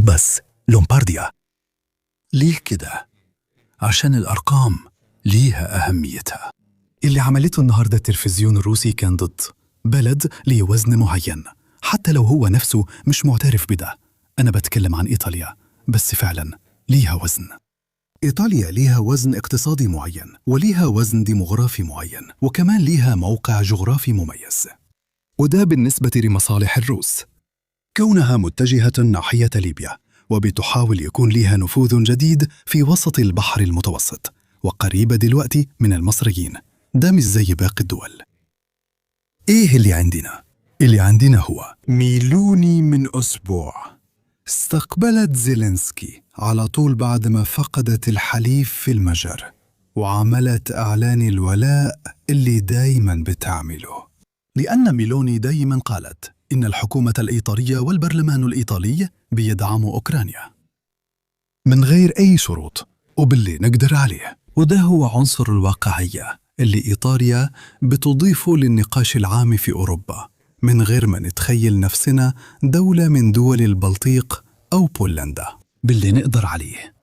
Speaker 2: بس لومبارديا ليه كده؟ عشان الأرقام ليها أهميتها. اللي عملته النهاردة التلفزيون الروسي كان ضد بلد ليه وزن معين، حتى لو هو نفسه مش معترف بده. أنا بتكلم عن إيطاليا، بس فعلا ليها وزن. إيطاليا ليها وزن اقتصادي معين، وليها وزن ديموغرافي معين، وكمان ليها موقع جغرافي مميز. وده بالنسبة لمصالح الروس، كونها متجهة ناحية ليبيا وبتحاول يكون ليها نفوذ جديد في وسط البحر المتوسط، وقريبة دلوقتي من المصريين. ده مش زي باقي الدول. إيه اللي عندنا؟ اللي عندنا هو ميلوني. من أسبوع استقبلت زيلينسكي على طول بعد ما فقدت الحليف في المجر، وعملت إعلان الولاء اللي دايما بتعمله، لأن ميلوني دايما قالت إن الحكومة الإيطالية والبرلمان الإيطالي بيدعموا أوكرانيا من غير أي شروط وباللي نقدر عليه. وده هو عنصر الواقعية اللي إيطاليا بتضيفه للنقاش العام في أوروبا، من غير ما نتخيل نفسنا دولة من دول البلطيق أو بولندا. باللي نقدر عليه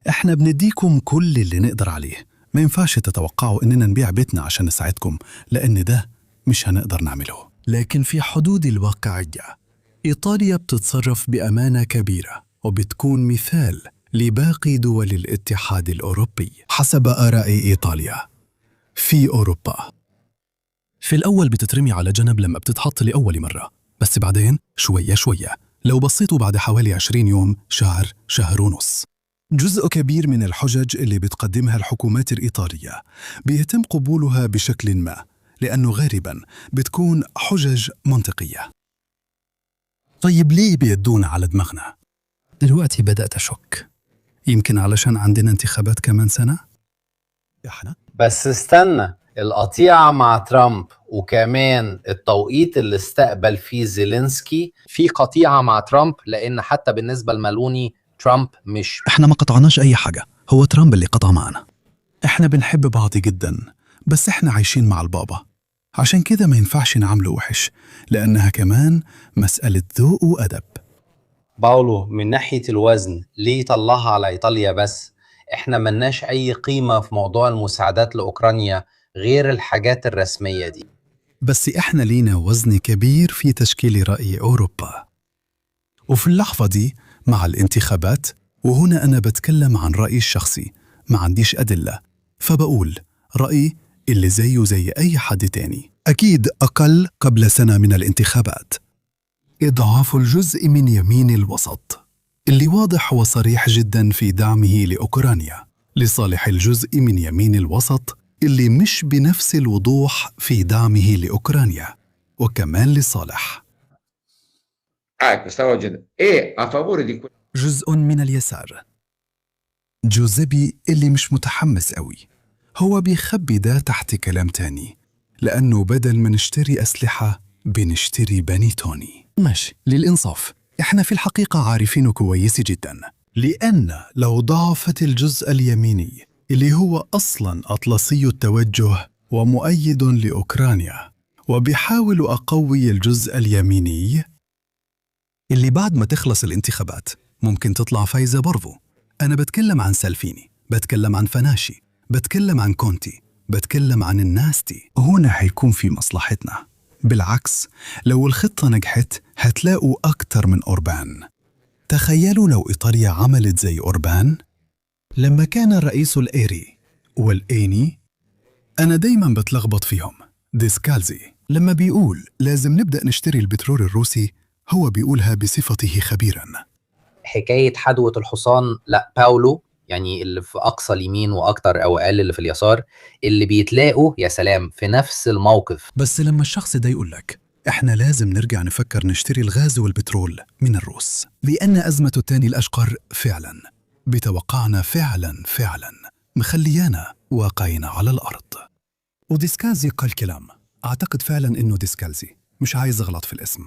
Speaker 2: إحنا بنديكم كل اللي نقدر عليه. ما ينفعش تتوقعوا إننا نبيع بيتنا عشان نساعدكم، لأن ده مش هنقدر نعمله. لكن في حدود الواقعية إيطاليا بتتصرف بأمانة كبيرة وبتكون مثال لباقي دول الاتحاد الأوروبي حسب آراء إيطاليا في أوروبا. في الأول بتترمي على جنب لما بتتحط لأول مرة، بس بعدين شوية شوية لو بصيتوا بعد حوالي 20 يوم، شهر ونص. جزء كبير من الحجج اللي بتقدمها الحكومات الإيطالية بيتم قبولها بشكل ما، لأنه غالباً بتكون حجج منطقية. طيب ليه بيدون على دماغنا؟ دلوقتي بدأت أشك، يمكن علشان عندنا انتخابات كمان سنة؟ إحنا؟
Speaker 3: بس استنى، القطيعة مع ترامب وكمان التوقيت اللي استقبل فيه زيلينسكي في قطيعة مع ترامب، لأن حتى بالنسبة لمالوني ترامب مش
Speaker 2: إحنا ما قطعناش أي حاجة، هو ترامب اللي قطع معنا. إحنا بنحب بعض جدا، بس إحنا عايشين مع البابا، عشان كده ما ينفعش نعمله وحش، لأنها كمان مسألة ذوق وأدب.
Speaker 3: باولو من ناحية الوزن ليه طلعها على إيطاليا بس؟ إحنا ملناش أي قيمة في موضوع المساعدات لأوكرانيا غير الحاجات الرسمية دي.
Speaker 2: بس إحنا لينا وزن كبير في تشكيل رأي أوروبا. وفي اللحظة دي مع الانتخابات، وهنا أنا بتكلم عن رأيي الشخصي، ما عنديش أدلة، فبقول رأيي اللي زيه زي أي حد تاني، أكيد أقل قبل سنة من الانتخابات. إضعاف الجزء من يمين الوسط اللي واضح وصريح جدا في دعمه لأوكرانيا لصالح الجزء من يمين الوسط اللي مش بنفس الوضوح في دعمه لأوكرانيا، وكمان لصالح جزء من اليسار. جوزيبي اللي مش متحمس قوي، هو بيخبي ده تحت كلام تاني، لأنه بدل ما نشتري أسلحة بنشتري بانيتوني. ماشي، للإنصاف إحنا في الحقيقة عارفينه كويس جدا، لأن لو ضعفت الجزء اليميني اللي هو أصلاً أطلسي التوجه ومؤيد لأوكرانيا، وبيحاول أقوي الجزء اليميني اللي بعد ما تخلص الانتخابات ممكن تطلع فايزة برضو. أنا بتكلم عن سالفيني، بتكلم عن فناشي، بتكلم عن كونتي، بتكلم عن الناس دي. هنا هيكون في مصلحتنا. بالعكس، لو الخطة نجحت هتلاقوا أكتر من أوربان. تخيلوا لو إيطاليا عملت زي أوربان لما كان الرئيس الإيري والإيني. أنا دايما بتلخبط فيهم. ديسكالزي لما بيقول لازم نبدأ نشتري البترول الروسي، هو بيقولها بصفته خبيرا.
Speaker 3: حكاية حدوة الحصان، لا، باولو يعني اللي في أقصى اليمين وأكتر أو أقل اللي في اليسار اللي بيتلاقوا يا سلام في نفس الموقف.
Speaker 2: بس لما الشخص ده يقول لك إحنا لازم نرجع نفكر نشتري الغاز والبترول من الروس، لأن أزمة التاني الأشقر فعلا بتوقعنا فعلا مخليانا واقعين على الأرض. وديسكالزي قال كلام، أعتقد فعلا إنه ديسكالزي، مش عايز أغلط في الاسم.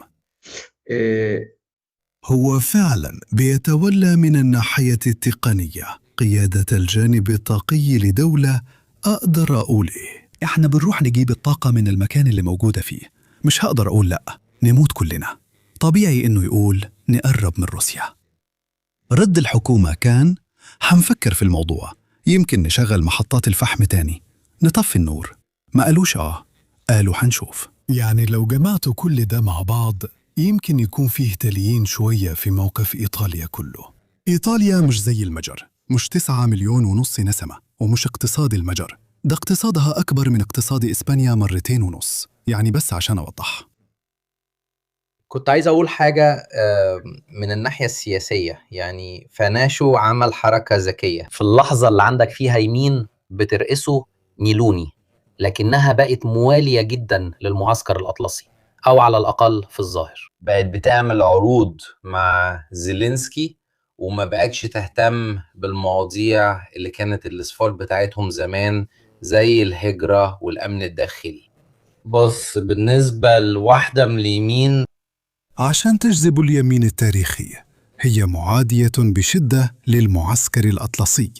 Speaker 2: هو فعلا بيتولى من الناحية التقنية قيادة الجانب الطاقي لدولة. أقدر أقول إيه؟ إحنا بنروح نجيب الطاقة من المكان اللي موجودة فيه، مش هقدر أقول لأ نموت كلنا. طبيعي إنه يقول نقرب من روسيا. رد الحكومة كان هنفكر في الموضوع، يمكن نشغل محطات الفحم تاني، نطفي النور. ما قالوش قالوا هنشوف. يعني لو جمعتوا كل ده مع بعض يمكن يكون فيه تليين شوية في موقف إيطاليا كله. إيطاليا مش زي المجر، مش 9.5 مليون نسمة، ومش اقتصاد المجر، ده اقتصادها أكبر من اقتصاد إسبانيا 2.5 مرات. يعني بس عشان أوضح،
Speaker 3: كنت عايز أقول حاجة من الناحية السياسية. يعني فناشو عمل حركة ذكية في اللحظة اللي عندك فيها يمين بترئسه ميلوني، لكنها بقت موالية جدا للمعسكر الأطلسي، أو على الأقل في الظاهر بقت بتعمل عروض مع زيلينسكي، وما بقتش تهتم بالمواضيع اللي كانت الأسفار بتاعتهم زمان زي الهجرة والأمن الداخلي. بص، بالنسبة لواحدة من اليمين،
Speaker 2: عشان تجذب اليمين التاريخي، هي معادية بشدة للمعسكر الأطلسي.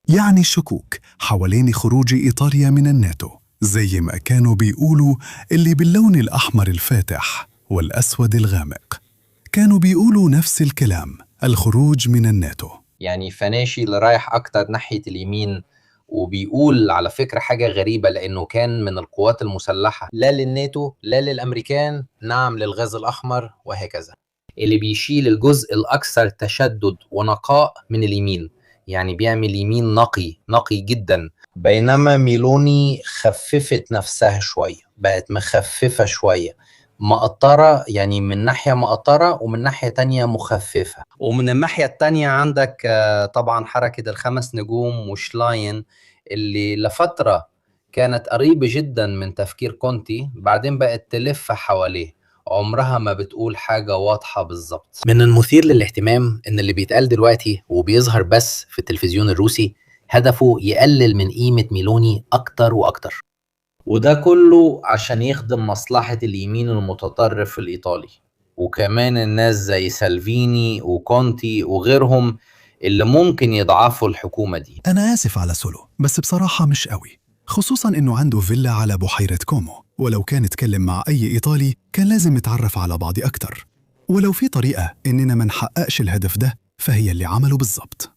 Speaker 2: يعني الشكوك حوالين خروج إيطاليا من الناتو، زي ما كانوا بيقولوا اللي باللون الأحمر الفاتح والأسود الغامق، كانوا بيقولوا نفس الكلام، الخروج من الناتو.
Speaker 3: يعني فناشي اللي رايح أكتر ناحية اليمين وبيقول على فكرة حاجة غريبة، لأنه كان من القوات المسلحة، لا للناتو لا للأمريكان، نعم للغاز الأحمر وهكذا. اللي بيشيل الجزء الأكثر تشدد ونقاء من اليمين، يعني بيعمل يمين نقي جدا.
Speaker 1: بينما ميلوني خففت نفسها شوية، بقت مخففة شوية، مقطرة، يعني من ناحية مقطرة ومن ناحية تانية مخففة.
Speaker 3: ومن الناحية التانية عندك طبعا حركة الخمس نجوم وشلاين اللي لفترة كانت قريبة جدا من تفكير كونتي، بعدين بقت تلف حواليه، عمرها ما بتقول حاجة واضحة بالظبط. من المثير للاهتمام ان اللي بيتقال دلوقتي وبيظهر بس في التلفزيون الروسي هدفه يقلل من قيمة ميلوني اكتر واكتر،
Speaker 1: وده كله عشان يخدم مصلحة اليمين المتطرف الإيطالي، وكمان الناس زي سالفيني وكونتي وغيرهم اللي ممكن يضعفوا الحكومة دي.
Speaker 2: أنا آسف على سولو، بس بصراحة مش قوي، خصوصاً إنه عنده فيلا على بحيرة كومو، ولو كان اتكلم مع أي إيطالي كان لازم نتعرف على بعض أكتر، ولو في طريقة إننا ما نحققش الهدف ده فهي اللي عمله بالضبط.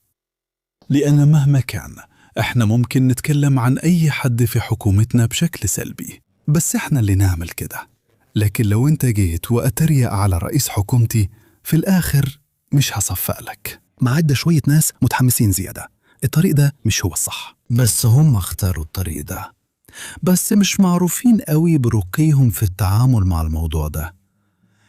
Speaker 2: لأن مهما كان إحنا ممكن نتكلم عن أي حد في حكومتنا بشكل سلبي، بس إحنا اللي نعمل كده. لكن لو أنت جيت وأتريق على رئيس حكومتي في الآخر مش هصفق لك. ما عدا شوية ناس متحمسين زيادة، الطريق ده مش هو الصح، بس هم اختاروا الطريق ده، بس مش معروفين قوي برقيهم في التعامل مع الموضوع ده.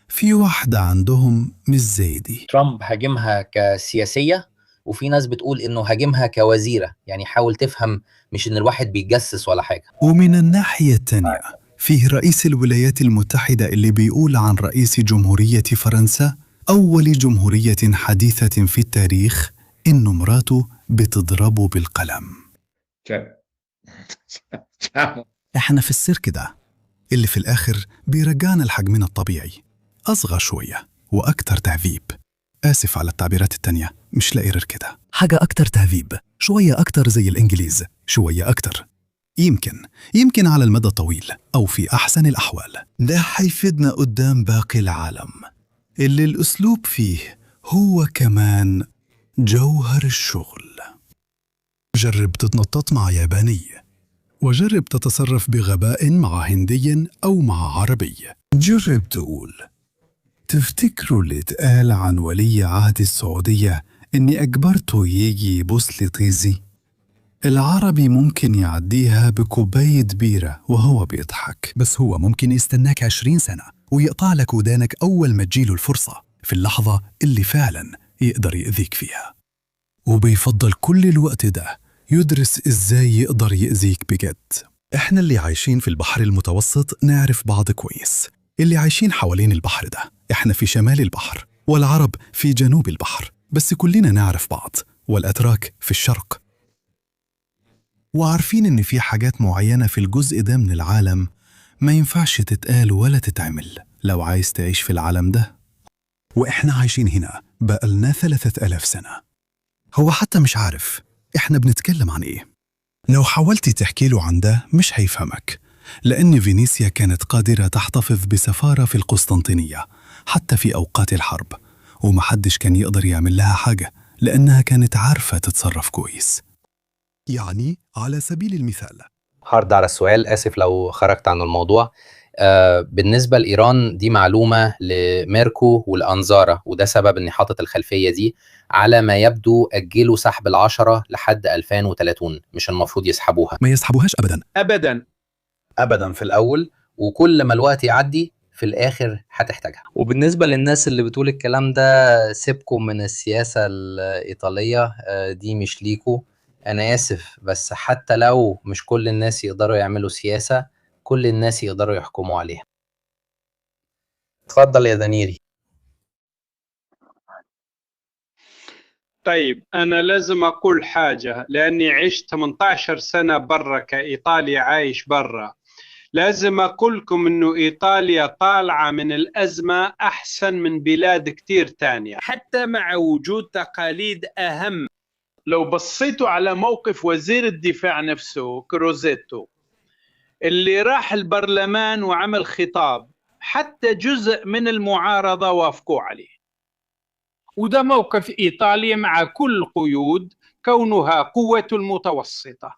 Speaker 2: في واحدة عندهم مش زي دي.
Speaker 3: ترامب هاجمها كسياسية، وفي ناس بتقول انه هاجمها كوزيرة، يعني حاول تفهم، مش ان الواحد بيتجسس ولا حاجة.
Speaker 2: ومن الناحية التانية فيه رئيس الولايات المتحدة اللي بيقول عن رئيس جمهورية فرنسا أول جمهورية حديثة في التاريخ إنه مراته بتضربه بالقلم. إحنا في السيرك ده اللي في الآخر بيرجعنا لحجمنا الطبيعي، أصغر شوية وأكتر تهذيب. آسف على التعبيرات التانية، مش لاقي غير كده، حاجة أكتر تهذيب، شوية أكتر زي الإنجليز، شوية أكتر. يمكن على المدى الطويل أو في أحسن الأحوال ده حيفيدنا قدام باقي العالم اللي الأسلوب فيه هو كمان جوهر الشغل. جرب تتنطط مع ياباني، وجرب تتصرف بغباء مع هندي أو مع عربي. جرب تقول تفتكروا اللي اتقال عن ولي عهد السعودية إني أجبرته يجي يبوس لي طيزي؟ العربي ممكن يعديها بكوباية بيرة وهو بيضحك، بس هو ممكن يستناك 20 سنة ويقطع لك ودانك أول ما تجيله الفرصة في اللحظة اللي فعلا يقدر يأذيك فيها، وبيفضل كل الوقت ده يدرس إزاي يقدر يأذيك بجد. إحنا اللي عايشين في البحر المتوسط نعرف بعض كويس، اللي عايشين حوالين البحر ده إحنا في شمال البحر والعرب في جنوب البحر، بس كلنا نعرف بعض، والأتراك في الشرق، وعارفين إن في حاجات معينة في الجزء ده من العالم ما ينفعش تتقال ولا تتعمل لو عايز تعيش في العالم ده. وإحنا عايشين هنا بقالنا 3000 سنة، هو حتى مش عارف إحنا بنتكلم عن إيه. لو حاولتي تحكي له عن ده مش هيفهمك، لأن فينيسيا كانت قادرة تحتفظ بسفارة في القسطنطينية حتى في أوقات الحرب، ومحدش كان يقدر يعمل لها حاجة لأنها كانت عارفة تتصرف كويس. يعني على سبيل المثال،
Speaker 3: هارد على السؤال، آسف لو خرجت عن الموضوع. بالنسبة لإيران دي معلومة لميركو والأنظارة، وده سبب أني حاطط الخلفية دي. على ما يبدو أجلوا سحب ال10 لحد 2030، مش المفروض يسحبوها.
Speaker 2: ما يسحبوهاش أبدا
Speaker 4: أبدا
Speaker 3: أبدا في الأول، وكل ما الوقت يعدي في الآخر هتحتاجها. وبالنسبة للناس اللي بتقول الكلام ده سيبكم من السياسة الإيطالية، دي مش ليكو. أنا آسف، بس حتى لو مش كل الناس يقدروا يعملوا سياسة، كل الناس يقدروا يحكموا عليها. اتفضل يا دانيري.
Speaker 4: طيب أنا لازم أقول حاجة، لأني عشت 18 سنة برا كإيطاليا، عايش برا. لازم أقول لكم إنه إيطاليا طالعة من الأزمة أحسن من بلاد كتير تانية، حتى مع وجود تقاليد أهم. لو بصيتوا على موقف وزير الدفاع نفسه كروزيتو اللي راح البرلمان وعمل خطاب، حتى جزء من المعارضة وافقوا عليه. وده موقف إيطاليا مع كل قيود كونها قوة المتوسطة.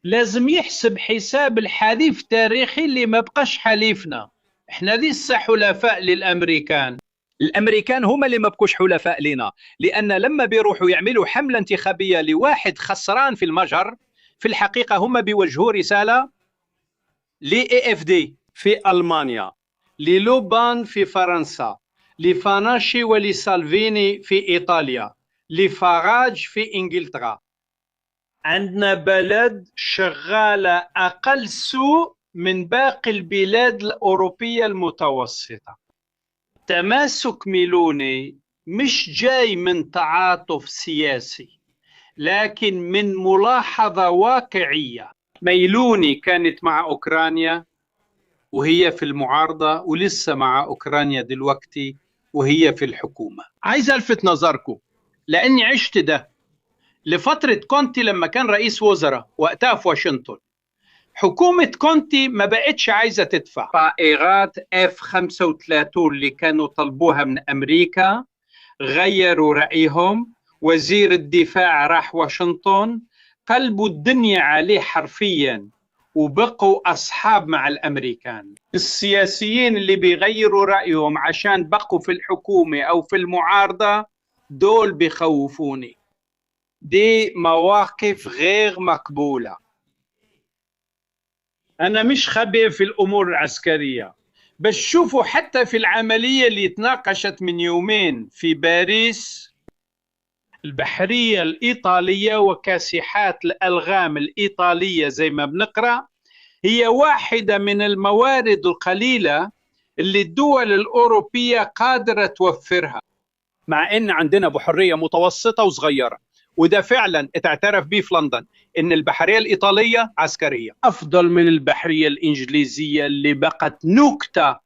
Speaker 4: لازم يحسب حساب الحليف التاريخي اللي ما بقاش حليفنا، احنا لسه حلفاء للأمريكان. الامريكان هم اللي ما بقوش حلفاء لنا، لان لما بيروحوا يعملوا حمله انتخابيه لواحد خسران في المجر، في الحقيقه هم بيوجهوا رساله ل AFD في المانيا، للوبان في فرنسا، لفاناشي ولسالفيني في ايطاليا، لفاراج في انجلترا. عندنا بلد شغاله اقل سوء من باقي البلاد الاوروبيه المتوسطه. تماسك ميلوني مش جاي من تعاطف سياسي، لكن من ملاحظة واقعية. ميلوني كانت مع أوكرانيا وهي في المعارضة، ولسه مع أوكرانيا دلوقتي وهي في الحكومة. عايز ألفت نظركم لأني عشت ده لفترة كونتي لما كان رئيس وزراء وقتها في واشنطن. حكومة كونتي ما بقتش عايزة تدفع طائرات F-35 اللي كانوا طلبوها من أمريكا، غيروا رأيهم. وزير الدفاع راح واشنطن، قلبوا الدنيا عليه حرفيا، وبقوا أصحاب مع الأمريكان. السياسيين اللي بيغيروا رأيهم عشان بقوا في الحكومة أو في المعارضة دول بيخوفوني. دي مواقف غير مقبولة. أنا مش خبير في الأمور العسكرية، بس شوفوا حتى في العملية اللي تناقشت من يومين في باريس، البحرية الإيطالية وكاسحات الألغام الإيطالية زي ما بنقرأ هي واحدة من الموارد القليلة اللي الدول الأوروبية قادرة توفرها، مع إن عندنا بحرية متوسطة وصغيرة. وده فعلا اتعترف به في لندن إن البحرية الإيطالية عسكرية أفضل من البحرية الإنجليزية اللي بقت نكتة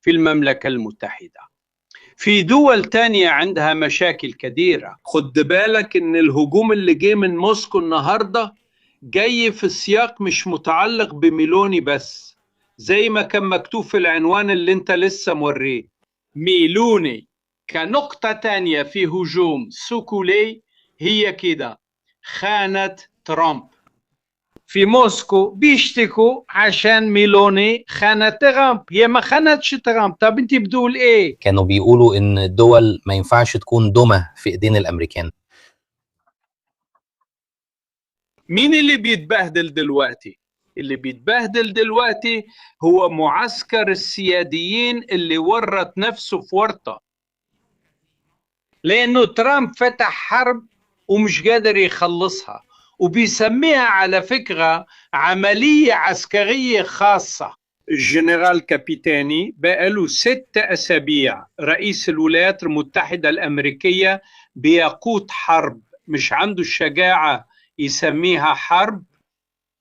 Speaker 4: في المملكة المتحدة. في دول تانية عندها مشاكل كبيرة. خد بالك إن الهجوم اللي جاي من موسكو النهاردة جاي في السياق مش متعلق بميلوني بس، زي ما كان مكتوب في العنوان اللي انت لسه موريه. ميلوني كنقطة تانية في هجوم سوكولي هي كده خانة ترامب. في موسكو بيشتكوا عشان ميلوني خانة ترامب، هي ما خانتش ترامب. طب انت بتقول ايه؟
Speaker 3: كانوا بيقولوا ان الدول ما ينفعش تكون دمى في ايدين الامريكان.
Speaker 4: مين اللي بيتبهدل دلوقتي؟ اللي بيتبهدل دلوقتي هو معسكر السياديين اللي ورط نفسه في ورطة، لأنه ترامب فتح حرب ومش قادر يخلصها، وبيسميها على فكرة عملية عسكرية خاصة. الجنرال كابيتاني بقاله 6 أسابيع رئيس الولايات المتحدة الأمريكية بيقود حرب، مش عنده الشجاعة يسميها حرب.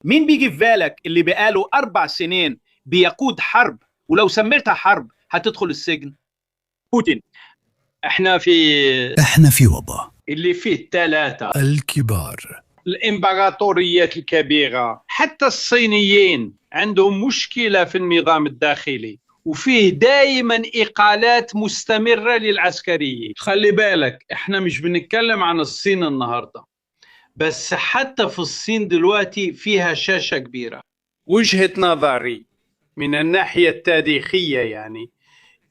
Speaker 4: مين بيجي في بالك اللي بقاله 4 سنين بيقود حرب ولو سميتها حرب هتدخل السجن؟ بوتين. احنا في
Speaker 2: وضع
Speaker 4: اللي فيه 3
Speaker 2: الكبار.
Speaker 4: الإمبراطوريات الكبيرة، حتى الصينيين عندهم مشكلة في النظام الداخلي، وفيه دائما إقالات مستمرة للعسكريين. خلي بالك احنا مش بنتكلم عن الصين النهاردة بس، حتى في الصين دلوقتي فيها شاشة كبيرة. وجهة نظري من الناحية التاريخية يعني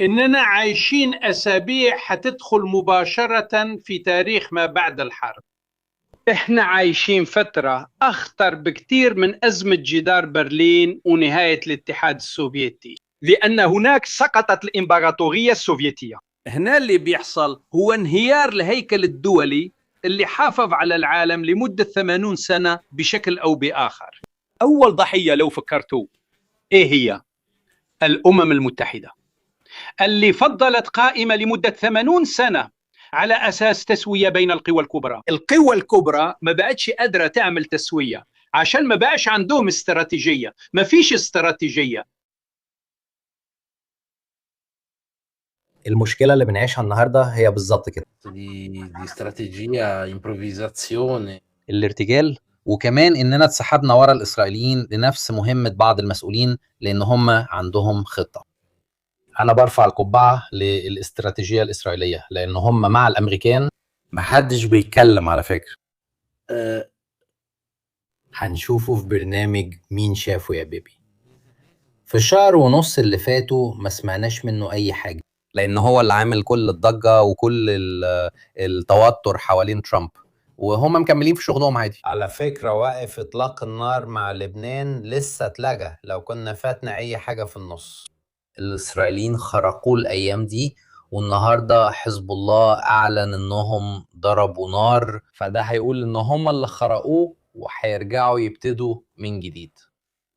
Speaker 4: إننا عايشين أسابيع حتدخل مباشرة في تاريخ ما بعد الحرب. إحنا عايشين فترة أخطر بكتير من أزمة جدار برلين ونهاية الاتحاد السوفيتي، لأن هناك سقطت الإمبراطورية السوفيتية. هنا اللي بيحصل هو انهيار الهيكل الدولي اللي حافظ على العالم لمدة 80 سنة بشكل أو بآخر. أول ضحية لو فكرتوا إيه هي؟ الأمم المتحدة، اللي فضلت قائمة لمدة 80 سنة على أساس تسوية بين القوى الكبرى. القوى الكبرى ما بقتش قادرة تعمل تسوية عشان ما بقاش عندهم استراتيجية. ما فيش استراتيجية.
Speaker 3: المشكلة اللي بنعيشها النهاردة هي بالظبط كده،
Speaker 5: di strategia, improvvisazione.
Speaker 3: الارتجال، وكمان اننا اتسحبنا ورا الاسرائيليين لنفس مهمة بعض المسؤولين لان هم عندهم خطة. انا برفع القبعة للاستراتيجية الاسرائيلية لان هم مع الامريكان.
Speaker 5: محدش بيتكلم على فكرة.
Speaker 3: هنشوفه في برنامج مين شافه يا بيبي. في الشهر ونص اللي فاتوا ما سمعناش منه اي حاجة، لان هو اللي عامل كل الضجه وكل التوتر حوالين ترامب، وهم مكملين في شغلهم عادي.
Speaker 1: على فكرة وقف إطلاق النار مع لبنان لسه اتلغى، لو كنا فاتنا أي حاجة في النص.
Speaker 3: الإسرائيليين خرقوه الأيام دي، والنهاردة حزب الله أعلن إنهم ضربوا نار، فده هيقول إن هم اللي خرقوه وهيرجعوا يبتدوا من جديد.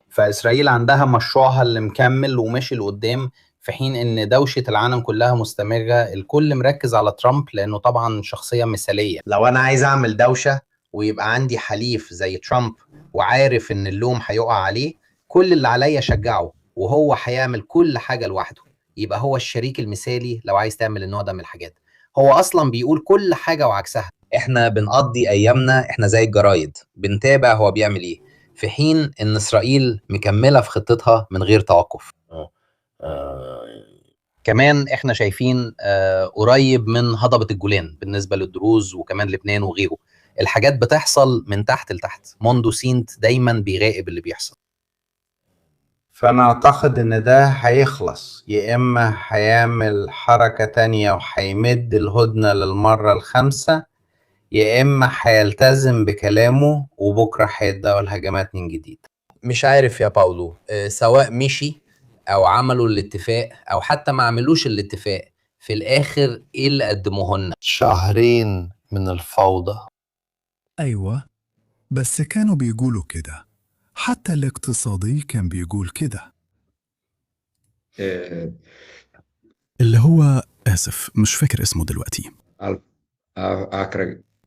Speaker 1: فإسرائيل عندها مشروعها اللي مكمل وماشي لقدام، في حين إن دوشة العالم كلها مستمرة. الكل مركز على ترامب لأنه طبعا شخصية مثالية.
Speaker 3: لو أنا عايز أعمل دوشة ويبقى عندي حليف زي ترامب وعارف إن اللوم هيقع عليه، كل اللي عليا أشجعه، وهو هيعمل كل حاجة لوحده. يبقى هو الشريك المثالي لو عايز تعمل النوع ده من الحاجات. هو أصلا بيقول كل حاجة وعكسها. إحنا بنقضي أيامنا إحنا زي الجرايد بنتابع هو بيعمل إيه، في حين إن إسرائيل مكملة في خطتها من غير توقف. كمان إحنا شايفين قريب من هضبة الجولان بالنسبة للدروز، وكمان لبنان وغيره. الحاجات بتحصل من تحت لتحت. موندو سينت دايما بيراقب اللي بيحصل.
Speaker 1: فأنا أعتقد إن ده هيخلص، يا إما هيعمل حركة تانية وهيمد الهدنة للمرة الخامسة، يا إما هيلتزم بكلامه وبكرة هيبدأوا الهجمات من جديد.
Speaker 3: مش عارف يا باولو، سواء مشي أو عملوا الاتفاق أو حتى ما عملوش الاتفاق، في الآخر إيه اللي قدموه لنا؟
Speaker 1: شهرين من الفوضى.
Speaker 2: أيوة، بس كانوا بيقولوا كده، حتى الاقتصادي كان بيقول كده. اللي هو آسف مش فاكر اسمه دلوقتي.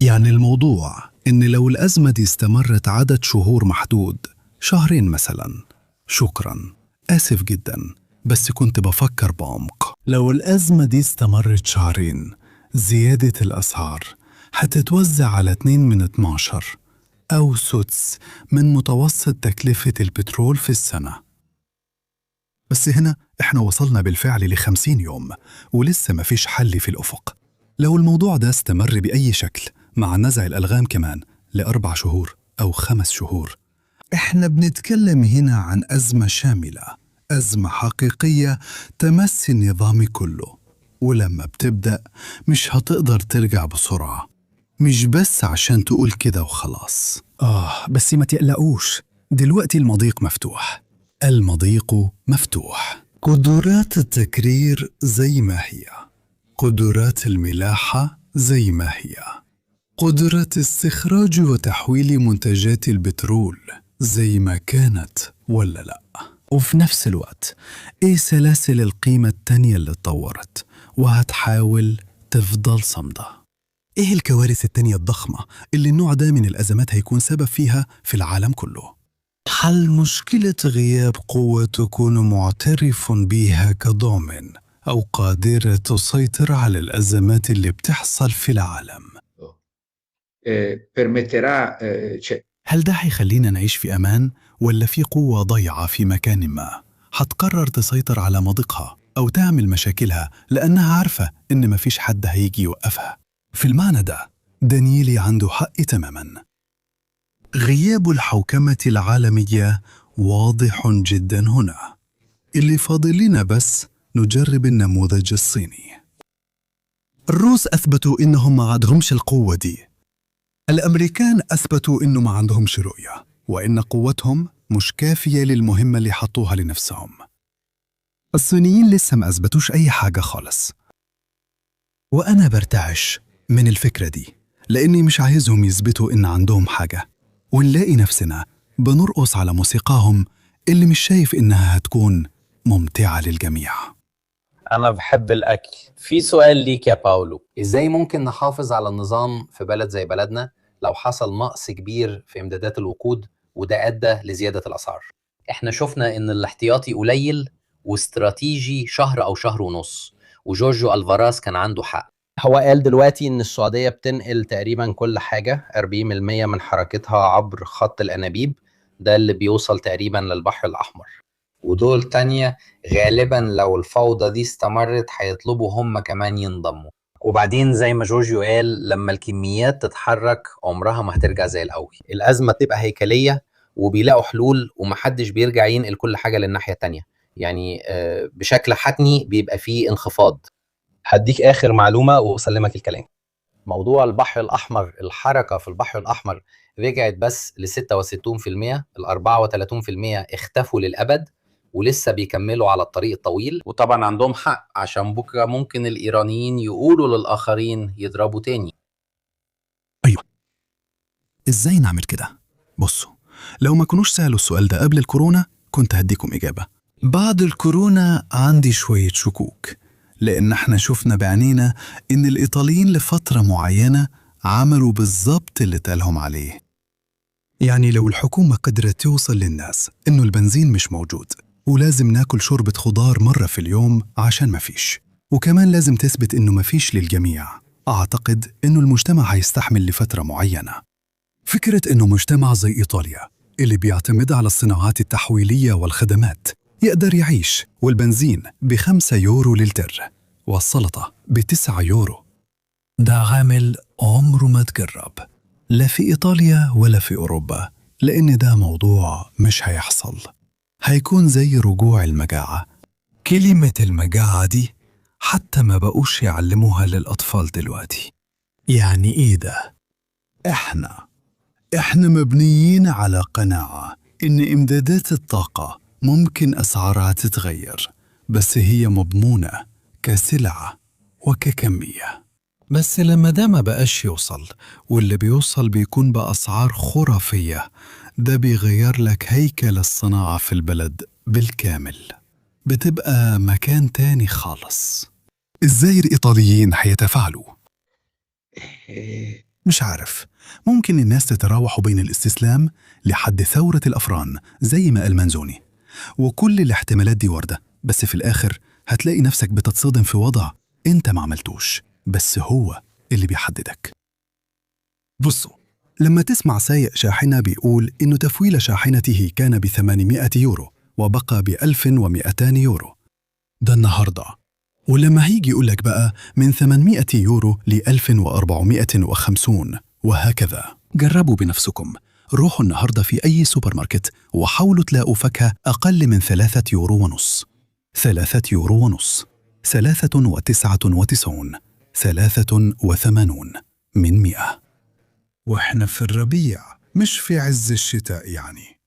Speaker 2: يعني الموضوع إن لو الأزمة دي استمرت عدد شهور محدود، شهرين مثلا، شكرا، آسف جدا، بس كنت بفكر بعمق. لو الأزمة دي استمرت شهرين، زيادة الأسعار هتتوزع على 2 من 12 أو سدس من متوسط تكلفة البترول في السنة. بس هنا إحنا وصلنا بالفعل ل50 يوم ولسه مفيش حل في الأفق. لو الموضوع ده استمر بأي شكل مع نزع الألغام كمان ل4 شهور أو 5 شهور، إحنا بنتكلم هنا عن أزمة شاملة، أزمة حقيقية تمس النظام كله. ولما بتبدأ مش هتقدر ترجع بسرعة، مش بس عشان تقول كده وخلاص. بس ما تقلقوش، دلوقتي المضيق مفتوح. المضيق مفتوح. قدرات التكرير زي ما هي، قدرات الملاحة زي ما هي، قدرة استخراج وتحويل منتجات البترول زي ما كانت ولا لا. وفي نفس الوقت ايه سلاسل القيمة التانية اللي اتطورت وهتحاول تفضل صامدة؟ ايه الكوارث التانية الضخمة اللي النوع ده من الأزمات هيكون سبب فيها في العالم كله؟ حل مشكلة غياب قوة تكون معترف بيها كضامن أو قادرة تسيطر على الأزمات اللي بتحصل في العالم. هل ده هيخلينا نعيش في أمان، ولا في قوة ضيعة في مكان ما هتقرر تسيطر على مضيقها أو تعمل مشاكلها لأنها عارفة إن مفيش حد هيجي يوقفها؟ في المعنى ده دانييلي عنده حق تماما. غياب الحوكمة العالمية واضح جدا هنا. اللي فاضل لنا بس نجرب النموذج الصيني. الروس أثبتوا إنهم ما عندهمش القوة دي. الأمريكان أثبتوا إنه ما عندهمش رؤية، وإن قوتهم مش كافية للمهمة اللي حطوها لنفسهم. الصينيين لسه ما أثبتوش أي حاجة خالص، وأنا برتعش من الفكرة دي لأني مش عايزهم يثبتوا إن عندهم حاجة ونلاقي نفسنا بنرقص على موسيقاهم اللي مش شايف إنها هتكون ممتعة للجميع.
Speaker 3: أنا بحب الأكل. في سؤال ليك يا باولو، إزاي ممكن نحافظ على النظام في بلد زي بلدنا لو حصل نقص كبير في إمدادات الوقود وده أدى لزيادة الأسعار؟ إحنا شفنا إن الاحتياطي قليل واستراتيجي شهر أو شهر ونص، وجورجو ألفاراس كان عنده حق. هو قال دلوقتي إن السعودية بتنقل تقريبا كل حاجة 40% من حركتها عبر خط الأنابيب، ده اللي بيوصل تقريبا للبحر الأحمر. ودول تانية غالبا لو الفوضى دي استمرت هيطلبوا هم كمان ينضموا. وبعدين زي ما جورجيو قال، لما الكميات تتحرك عمرها ما هترجع زي الأول. الأزمة تبقى هيكلية وبيلاقوا حلول، ومحدش بيرجع ينقل كل حاجة للناحية التانية. يعني بشكل حتمي بيبقى فيه انخفاض.
Speaker 5: هديك آخر معلومة وأسلمك الكلام.
Speaker 3: موضوع البحر الأحمر، الحركة في البحر الأحمر رجعت بس ل 66%، ال 34% اختفوا للأبد ولسه بيكملوا على الطريق الطويل. وطبعا عندهم حق، عشان بكرة ممكن الإيرانيين يقولوا للآخرين يضربوا تاني.
Speaker 2: إزاي نعمل كده؟ بصوا، لو ما كنوش سألوا السؤال ده قبل الكورونا كنت هديكم إجابة. بعد الكورونا عندي شوية شكوك، لأن احنا شفنا بعينينا إن الإيطاليين لفترة معينة عملوا بالظبط اللي تقالهم عليه. يعني لو الحكومة قدرت توصل للناس إنه البنزين مش موجود ولازم ناكل شوربة خضار مرة في اليوم عشان مفيش، وكمان لازم تثبت إنه مفيش للجميع، أعتقد إنه المجتمع هيستحمل لفترة معينة. فكرة إنه مجتمع زي إيطاليا اللي بيعتمد على الصناعات التحويلية والخدمات يقدر يعيش والبنزين ب5 يورو للتر والسلطة ب9 يورو، ده عامل عمره ما تجرب لا في إيطاليا ولا في أوروبا، لأن ده موضوع مش هيحصل. هيكون زي رجوع المجاعة. كلمة المجاعة دي حتى ما بقوش يعلموها للأطفال دلوقتي. يعني إيه ده؟ إحنا مبنيين على قناعة إن إمدادات الطاقة ممكن أسعارها تتغير، بس هي مضمونة كسلعة وككمية. بس لما ده ما بقاش يوصل، واللي بيوصل بيكون بأسعار خرافية، ده بيغير لك هيكل الصناعة في البلد بالكامل، بتبقى مكان تاني خالص. إزاي الإيطاليين هيتفاعلوا؟ مش عارف، ممكن الناس تتراوح بين الاستسلام لحد ثورة الأفران زي ما قال منزوني، وكل الاحتمالات دي واردة، بس في الآخر هتلاقي نفسك بتتصدم في وضع انت ما عملتوش، بس هو اللي بيحددك. بصوا، لما تسمع سايق شاحنة بيقول إنه تفويل شاحنته كان ب800 يورو وبقى ب1200 يورو، ده النهاردة. ولما هيجي يقولك بقى من 800 يورو ل1450 وهكذا. جربوا بنفسكم، روحوا النهاردة في أي سوبر ماركت وحاولوا تلاقوا فاكهة أقل من 3 يورو ونص، 3 يورو ونص، 399، 83 من 100. وإحنا في الربيع مش في عز الشتاء يعني.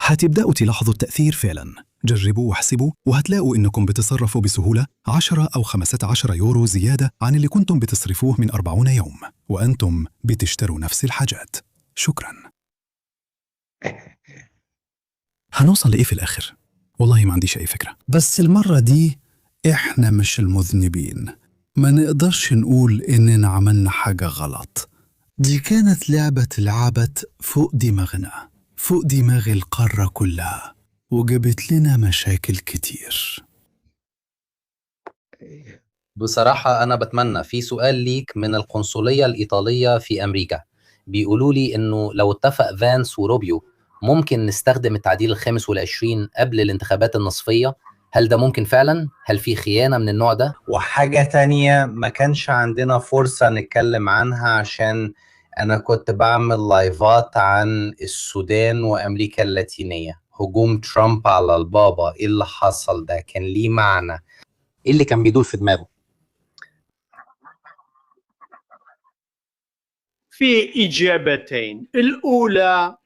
Speaker 2: هتبدأوا تلاحظوا التأثير فعلاً. جربوا واحسبوا وهتلاقوا إنكم بتصرفوا بسهولة 10 أو 15 يورو زيادة عن اللي كنتم بتصرفوه من 40 يوم وأنتم بتشتروا نفس الحاجات. شكراً. هنوصل لإيه في الآخر؟ والله ما عنديش أي فكرة، بس المرة دي إحنا مش المذنبين. ما نقدرش نقول إننا عملنا حاجة غلط. دي كانت لعبة اتلعبت فوق دماغنا، فوق دماغ القارة كلها، وجابت لنا مشاكل كتير.
Speaker 3: بصراحة أنا بتمنى في سؤال ليك من القنصلية الإيطالية في أمريكا، بيقولوا لي إنه لو اتفق فانس وروبيو ممكن نستخدم التعديل الخامس والعشرين قبل الانتخابات النصفية. هل ده ممكن فعلا؟ هل في خيانة من النوع ده؟
Speaker 5: وحاجة تانية ما كانش عندنا فرصة نتكلم عنها عشان أنا كنت بعمل لايفات عن السودان وأمريكا اللاتينية. هجوم ترامب على البابا، إيه اللي حصل ده؟ كان ليه معنى؟ إيه اللي كان بيدور في دماغه؟
Speaker 4: في إجابتين. الأولى،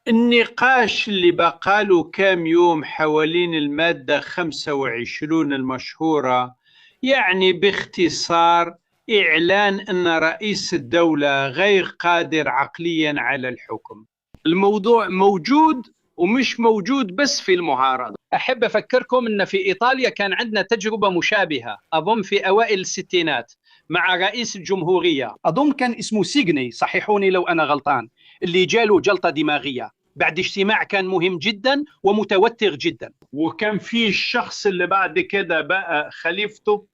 Speaker 4: النقاش اللي بقاله كام يوم حوالين المادة 25 المشهورة، يعني باختصار إعلان أن رئيس الدولة غير قادر عقليا على الحكم. الموضوع موجود ومش موجود بس في المعارضة. أحب أفكركم أن في إيطاليا كان عندنا تجربة مشابهة، أظن في أوائل الستينات، مع رئيس الجمهورية، أظن كان اسمه سيغني، صححوني لو أنا غلطان، اللي جاله جلطة دماغية بعد اجتماع كان مهم جدا ومتوتر جدا، وكان في الشخص اللي بعد كده بقى خليفته،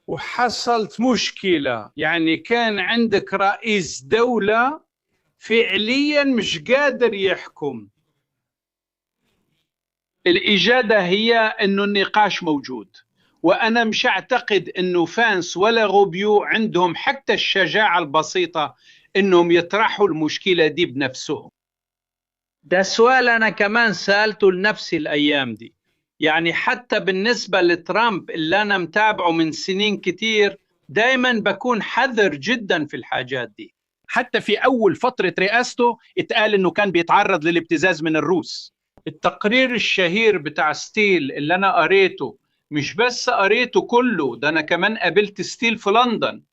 Speaker 4: وحصلت مشكلة. يعني كان عندك رئيس دولة فعليا مش قادر يحكم. الإجابة هي أنه النقاش موجود، وأنا مش أعتقد أنه فانس ولا روبيو عندهم حتى الشجاعة البسيطة أنهم يطرحوا المشكلة دي بنفسهم. ده سؤال أنا كمان سألته لنفسي الأيام دي. يعني حتى بالنسبة لترامب اللي أنا متابعه من سنين كتير دايما بكون حذر جدا في الحاجات دي. حتى في أول فترة رئاسته اتقال إنه كان بيتعرض للابتزاز من الروس. التقرير الشهير بتاع ستيل اللي أنا قريته، مش بس قريته كله، ده أنا كمان قابلت ستيل في لندن.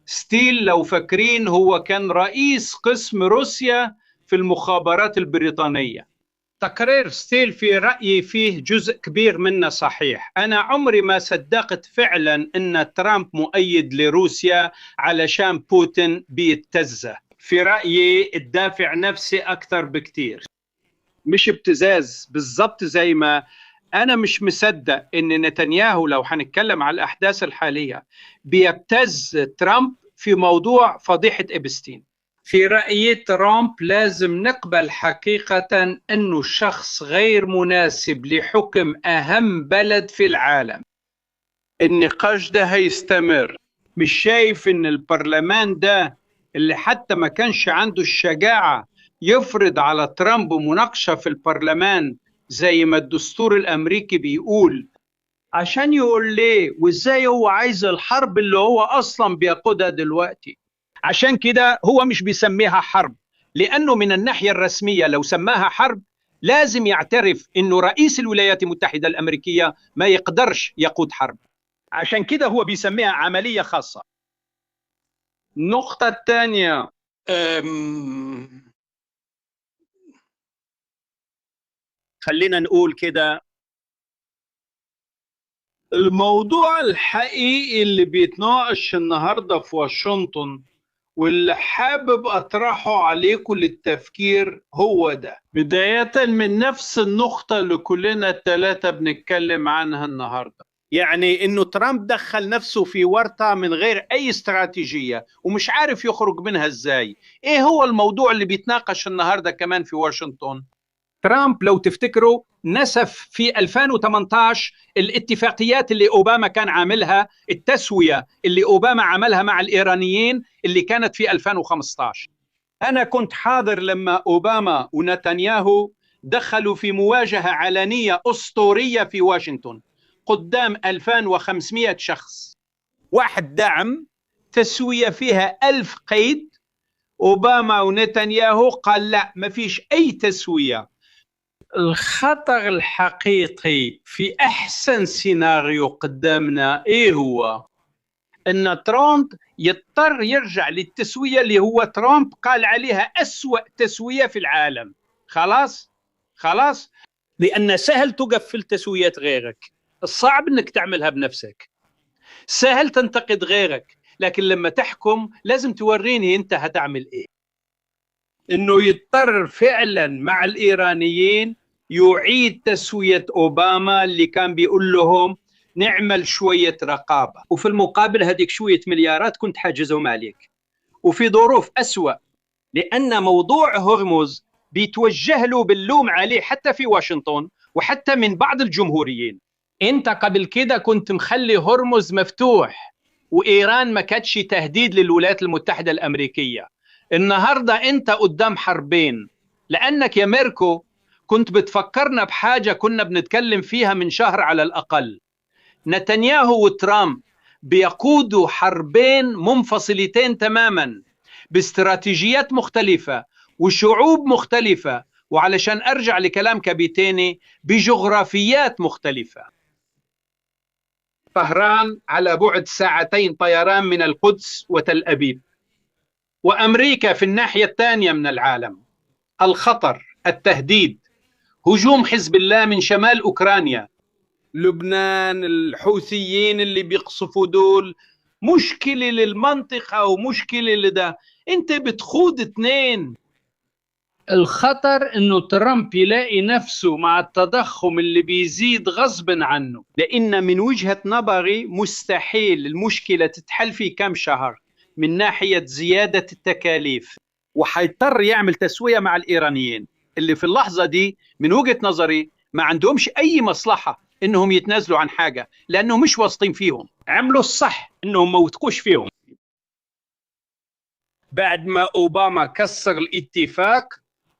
Speaker 4: ستيل لو فاكرين هو كان رئيس قسم روسيا في المخابرات البريطانية. تقرير ستيل في رأيي فيه جزء كبير منه صحيح. أنا عمري ما صدقت فعلا أن ترامب مؤيد لروسيا علشان بوتين بيتزه. في رأيي الدافع نفسي أكثر بكتير، مش ابتزاز بالضبط. زي ما أنا مش مصدق أن نتنياهو لو هنتكلم على الأحداث الحالية بيبتز ترامب في موضوع فضيحة إبستين. في رأيي ترامب لازم نقبل حقيقة أنه شخص غير مناسب لحكم أهم بلد في العالم. النقاش ده هيستمر. مش شايف أن البرلمان ده اللي حتى ما كانش عنده الشجاعة يفرض على ترامب مناقشة في البرلمان زي ما الدستور الأمريكي بيقول، عشان يقول ليه وإزاي هو عايز الحرب اللي هو أصلا بيقودها دلوقتي. عشان كده هو مش بيسميها حرب، لأنه من الناحية الرسمية لو سماها حرب لازم يعترف إنه رئيس الولايات المتحدة الأمريكية ما يقدرش يقود حرب. عشان كده هو بيسميها عملية خاصة. النقطة الثانية، خلينا نقول كده، الموضوع الحقيقي اللي بيتناقش النهاردة في واشنطن واللي حابب أطرحه عليكم للتفكير هو ده، بداية من نفس النقطة اللي كلنا الثلاثة بنتكلم عنها النهاردة. يعني إنه ترامب دخل نفسه في ورطة من غير أي استراتيجية ومش عارف يخرج منها إزاي. إيه هو الموضوع اللي بيتناقش النهاردة كمان في واشنطن؟ ترامب لو تفتكروا نسف في 2018 الاتفاقيات اللي أوباما كان عاملها، التسوية اللي أوباما عملها مع الإيرانيين اللي كانت في 2015. أنا كنت حاضر لما أوباما ونتنياهو دخلوا في مواجهة علنية أسطورية في واشنطن قدام 2500 شخص. واحد دعم تسوية فيها 1000 قيد. أوباما ونتنياهو قال لا، ما فيش أي تسوية. الخطر الحقيقي في أحسن سيناريو قدامنا إيه هو؟ أن ترامب يضطر يرجع للتسوية اللي هو ترامب قال عليها أسوأ تسوية في العالم. خلاص لأن سهل تقفل تسويات غيرك، الصعب أنك تعملها بنفسك. سهل تنتقد غيرك، لكن لما تحكم لازم توريني أنت هتعمل إيه. إنه يضطر فعلا مع الإيرانيين يعيد تسوية أوباما اللي كان بيقول لهم نعمل شوية رقابة، وفي المقابل هذيك شوية مليارات كنت حاجزهم عليك، وفي ظروف أسوأ، لأن موضوع هرمز بيتوجه له باللوم عليه حتى في واشنطن وحتى من بعض الجمهوريين. أنت قبل كده كنت مخلي هرمز مفتوح وإيران ما كانتش تهديد للولايات المتحدة الأمريكية. النهاردة أنت قدام حربين، لأنك يا ميركو كنت بتفكرنا بحاجة كنا بنتكلم فيها من شهر على الأقل. نتنياهو وترامب بيقودوا حربين منفصلتين تماما باستراتيجيات مختلفة وشعوب مختلفة، وعلشان أرجع لكلام كابيتيني بجغرافيات مختلفة. طهران على بعد ساعتين طيران من القدس وتل أبيب، وأمريكا في الناحية الثانية من العالم. الخطر، التهديد، هجوم حزب الله من شمال أوكرانيا، لبنان، الحوثيين اللي بيقصفوا دول، مشكلة للمنطقة ومشكلة لده. انت بتخوض اثنين. الخطر انه ترامب يلاقي نفسه مع التضخم اللي بيزيد غصب عنه، لان من وجهة نظري مستحيل المشكلة تتحل في كم شهر من ناحية زيادة التكاليف، وحيضطر يعمل تسوية مع الإيرانيين اللي في اللحظة دي من وجهة نظري ما عندهمش أي مصلحة إنهم يتنازلوا عن حاجة، لأنهم مش واثقين فيهم. عملوا الصح إنهم ما وثقوش فيهم. بعد ما أوباما كسر الاتفاق،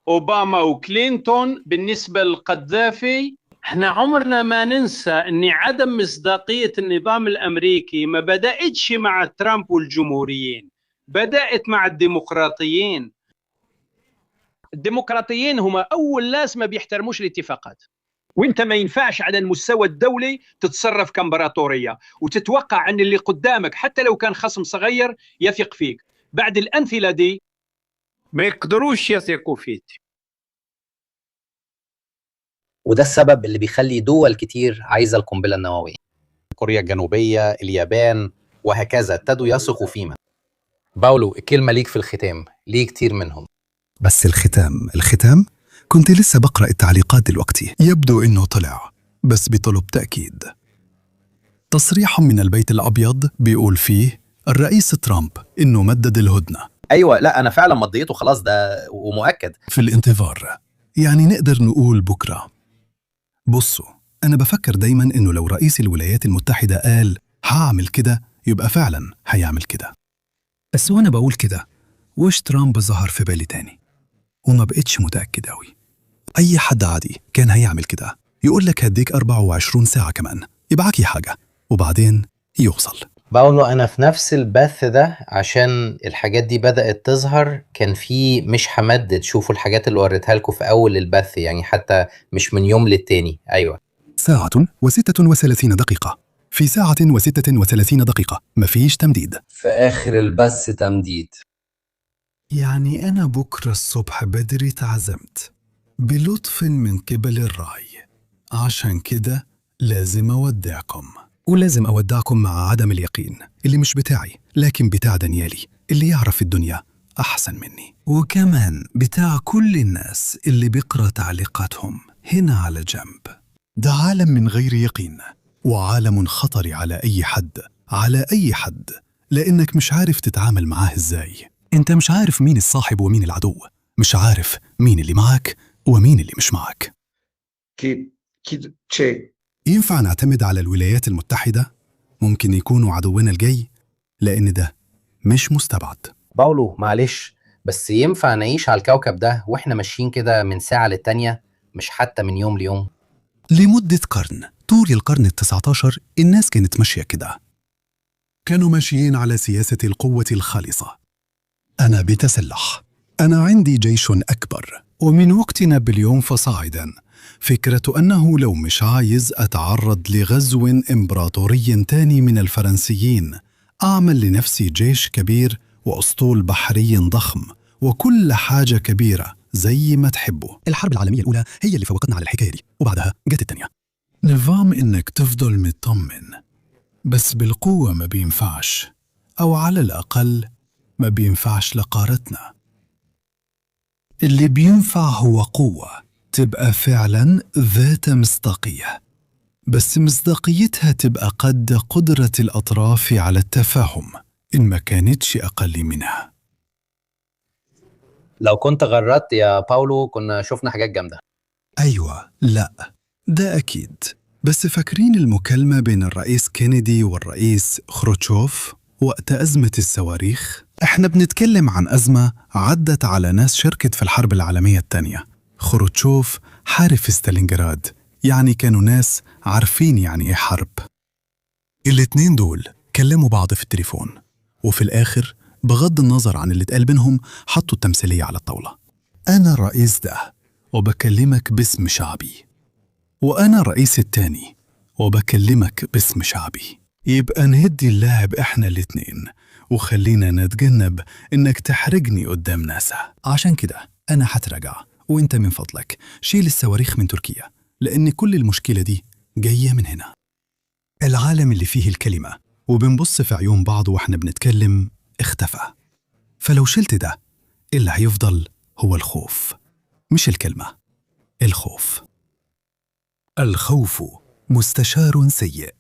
Speaker 4: أوباما وكلينتون بالنسبة للقذافي احنا عمرنا ما ننسى ان عدم مصداقية النظام الامريكي ما بدأتش مع ترامب والجمهوريين، بدأت مع الديمقراطيين. الديمقراطيين هم اول ناس ما بيحترموش الاتفاقات، وانت ما ينفعش على المستوى الدولي تتصرف كامبراطورية وتتوقع ان اللي قدامك حتى لو كان خصم صغير يثق فيك. بعد الامثلة دي ما يقدروش يثقوا فيك.
Speaker 3: وده السبب اللي بيخلي دول كتير عايزة القنبلة النووية.
Speaker 5: كوريا الجنوبية، اليابان وهكذا ابتدوا يثقوا فينا.
Speaker 3: باولو، الكلمة ليك في الختام، ليه كتير منهم.
Speaker 2: بس الختام كنت لسه بقرأ التعليقات دلوقتي. يبدو إنه طلع بس بطلب تأكيد. تصريح من البيت الأبيض بيقول فيه الرئيس ترامب إنه مدد الهدنة.
Speaker 3: أيوة، لا أنا فعلا مضيته خلاص، ده ومؤكد.
Speaker 2: في الانتظار، يعني نقدر نقول بكرة. بصوا، أنا بفكر دايما إنه لو رئيس الولايات المتحدة قال هعمل كده يبقى فعلا هيعمل كده. بس وأنا بقول كده وش ترامب ظهر في بالي تاني وما بقتش متأكد أوي. أي حد عادي كان هيعمل كده، يقول لك هديك 24 ساعة كمان يبعكي حاجة وبعدين يوصل.
Speaker 5: باولو، أنا في نفس البث ده عشان الحاجات دي بدأت تظهر كان في مش همدد. شوفوا الحاجات اللي وريتها لكم في أول البث، يعني حتى مش من يوم للتاني. أيوة،
Speaker 2: 1:36 دقيقة. في 1:36 دقيقة مفيش تمديد.
Speaker 9: في آخر البث تمديد.
Speaker 2: يعني أنا بكرة الصبح بدري تعزمت بلطف من قبل الراي، عشان كده لازم أودعكم. ولازم أودعكم مع عدم اليقين اللي مش بتاعي لكن بتاع دانيالي اللي يعرف الدنيا أحسن مني، وكمان بتاع كل الناس اللي بيقرأ تعليقاتهم هنا على جنب. ده عالم من غير يقين، وعالم خطر على أي حد، لأنك مش عارف تتعامل معاه إزاي. أنت مش عارف مين الصاحب ومين العدو، مش عارف مين اللي معك ومين اللي مش معك. ينفع نعتمد على الولايات المتحدة؟ ممكن يكونوا عدونا الجاي، لأن ده مش مستبعد.
Speaker 3: باولو معلش، بس ينفع نعيش على الكوكب ده وإحنا ماشيين كده من ساعة للتانية، مش حتى من يوم ليوم؟
Speaker 2: لمدة قرن، طول القرن ال19 الناس كانت ماشية كده. كانوا ماشيين على سياسة القوة الخالصة. أنا بتسلح، أنا عندي جيش أكبر، ومن وقت نابليون فصاعدا فكرة أنه لو مش عايز أتعرض لغزو إمبراطوري تاني من الفرنسيين أعمل لنفسي جيش كبير وأسطول بحري ضخم وكل حاجة كبيرة زي ما تحبوا. الحرب العالمية الأولى هي اللي فوقتنا على الحكاية دي، وبعدها جت التانية. نظام إنك تفضل مطمن بس بالقوة ما بينفعش، أو على الأقل ما بينفعش لقارتنا. اللي بينفع هو قوة تبقى فعلا ذات مصداقية، بس مصداقيتها تبقى قد قدرة الأطراف على التفاهم إن ما كانتش أقل منها.
Speaker 3: لو كنت غردت يا باولو كنا شفنا حاجات جامدة.
Speaker 2: أيوة، لا ده أكيد. بس فاكرين المكالمة بين الرئيس كينيدي والرئيس خروتشوف وقت أزمة الصواريخ؟ إحنا بنتكلم عن أزمة عدت على ناس شاركت في الحرب العالمية الثانية. خروتشوف حارب في ستالينغراد، يعني كانوا ناس عارفين يعني إيه حرب. الاتنين دول كلموا بعض في التليفون، وفي الآخر بغض النظر عن اللي اتقال بينهم حطوا التمثيلية على الطاولة. أنا الرئيس ده وبكلمك باسم شعبي، وأنا الرئيس التاني وبكلمك باسم شعبي. يبقى نهدي اللاعب إحنا الاتنين، وخلينا نتجنب إنك تحرجني قدام ناسا. عشان كده أنا هتراجع، وإنت من فضلك شيل الصواريخ من تركيا، لأن كل المشكلة دي جاية من هنا. العالم اللي فيه الكلمة وبنبص في عيون بعض وإحنا بنتكلم اختفى. فلو شلت ده اللي هيفضل هو الخوف، مش الكلمة. الخوف مستشار سيء.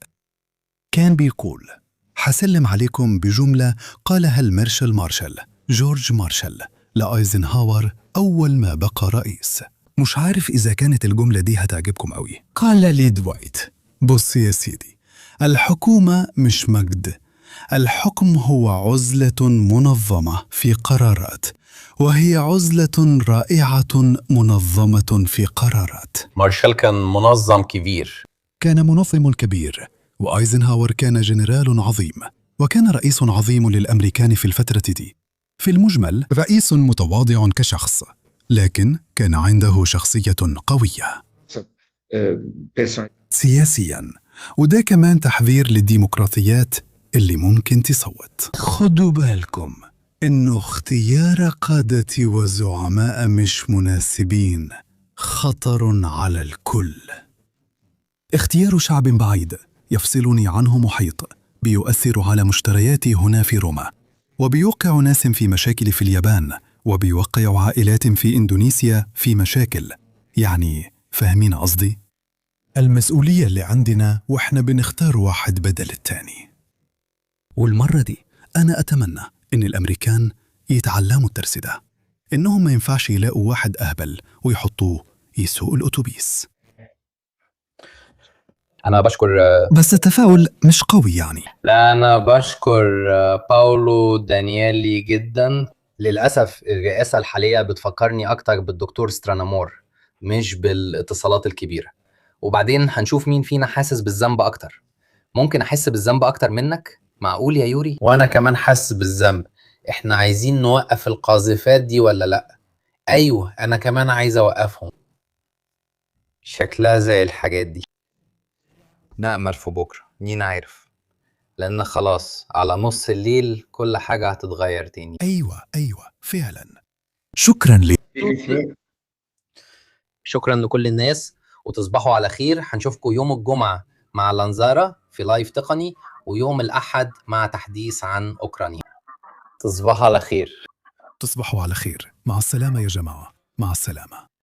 Speaker 2: كان بيقول حسلم عليكم بجملة قالها مارشال جورج مارشال لأيزنهاور أول ما بقى رئيس. مش عارف إذا كانت الجملة دي هتعجبكم قوي. قال لي دوايت: بص يا سيدي، الحكومة مش مجد، الحكم هو عزلة منظمة في قرارات، وهي عزلة رائعة منظمة في قرارات.
Speaker 5: مارشال كان منظم كبير.
Speaker 2: كان منظم كبير، وأيزنهاور كان جنرال عظيم، وكان رئيس عظيم للأمريكان في الفترة دي. في المجمل رئيس متواضع كشخص، لكن كان عنده شخصية قوية سياسياً، وده كمان تحذير للديمقراطيات اللي ممكن تصوت. خدوا بالكم إنه اختيار قادة وزعماء مش مناسبين خطر على الكل. اختيار شعب بعيد يفصلني عنه محيط بيؤثر على مشترياتي هنا في روما، وبيوقع ناس في مشاكل في اليابان، وبيوقع عائلات في إندونيسيا في مشاكل. يعني فاهمين قصدي؟ المسؤولية اللي عندنا وإحنا بنختار واحد بدل التاني. والمرة دي أنا أتمنى إن الأمريكان يتعلموا الدرس ده، إنهم ما ينفعش يلاقوا واحد أهبل ويحطوه يسوق الأتوبيس.
Speaker 3: انا بشكر
Speaker 2: بس التفاؤل مش قوي يعني.
Speaker 5: لا، أنا بشكر باولو دانييلي جدا.
Speaker 3: للاسف الرئاسه الحاليه بتفكرني اكتر بالدكتور سترانامور مش بالاتصالات الكبيره. وبعدين هنشوف مين فينا حاسس بالذنب اكتر. ممكن احس بالذنب اكتر منك؟ معقول يا يوري؟
Speaker 5: وأنا كمان حاسس بالذنب. إحنا عايزين نوقف القاذفات دي ولا لأ؟ أيوه، أنا كمان عايز أوقفهم. شكلها زي الحاجات دي. نأمل في بكرة، مين عارف؟ لأن خلاص على نص الليل كل حاجة هتتغير تاني.
Speaker 2: أيوة فعلا. شكرا لي.
Speaker 3: شكرا لكل الناس، وتصبحوا على خير. هنشوفكم يوم الجمعة مع لانزارا في لايف تقني، ويوم الأحد مع تحديث عن أوكرانيا.
Speaker 5: تصبحوا على خير.
Speaker 2: تصبحوا على خير. مع السلامة يا جماعة، مع السلامة.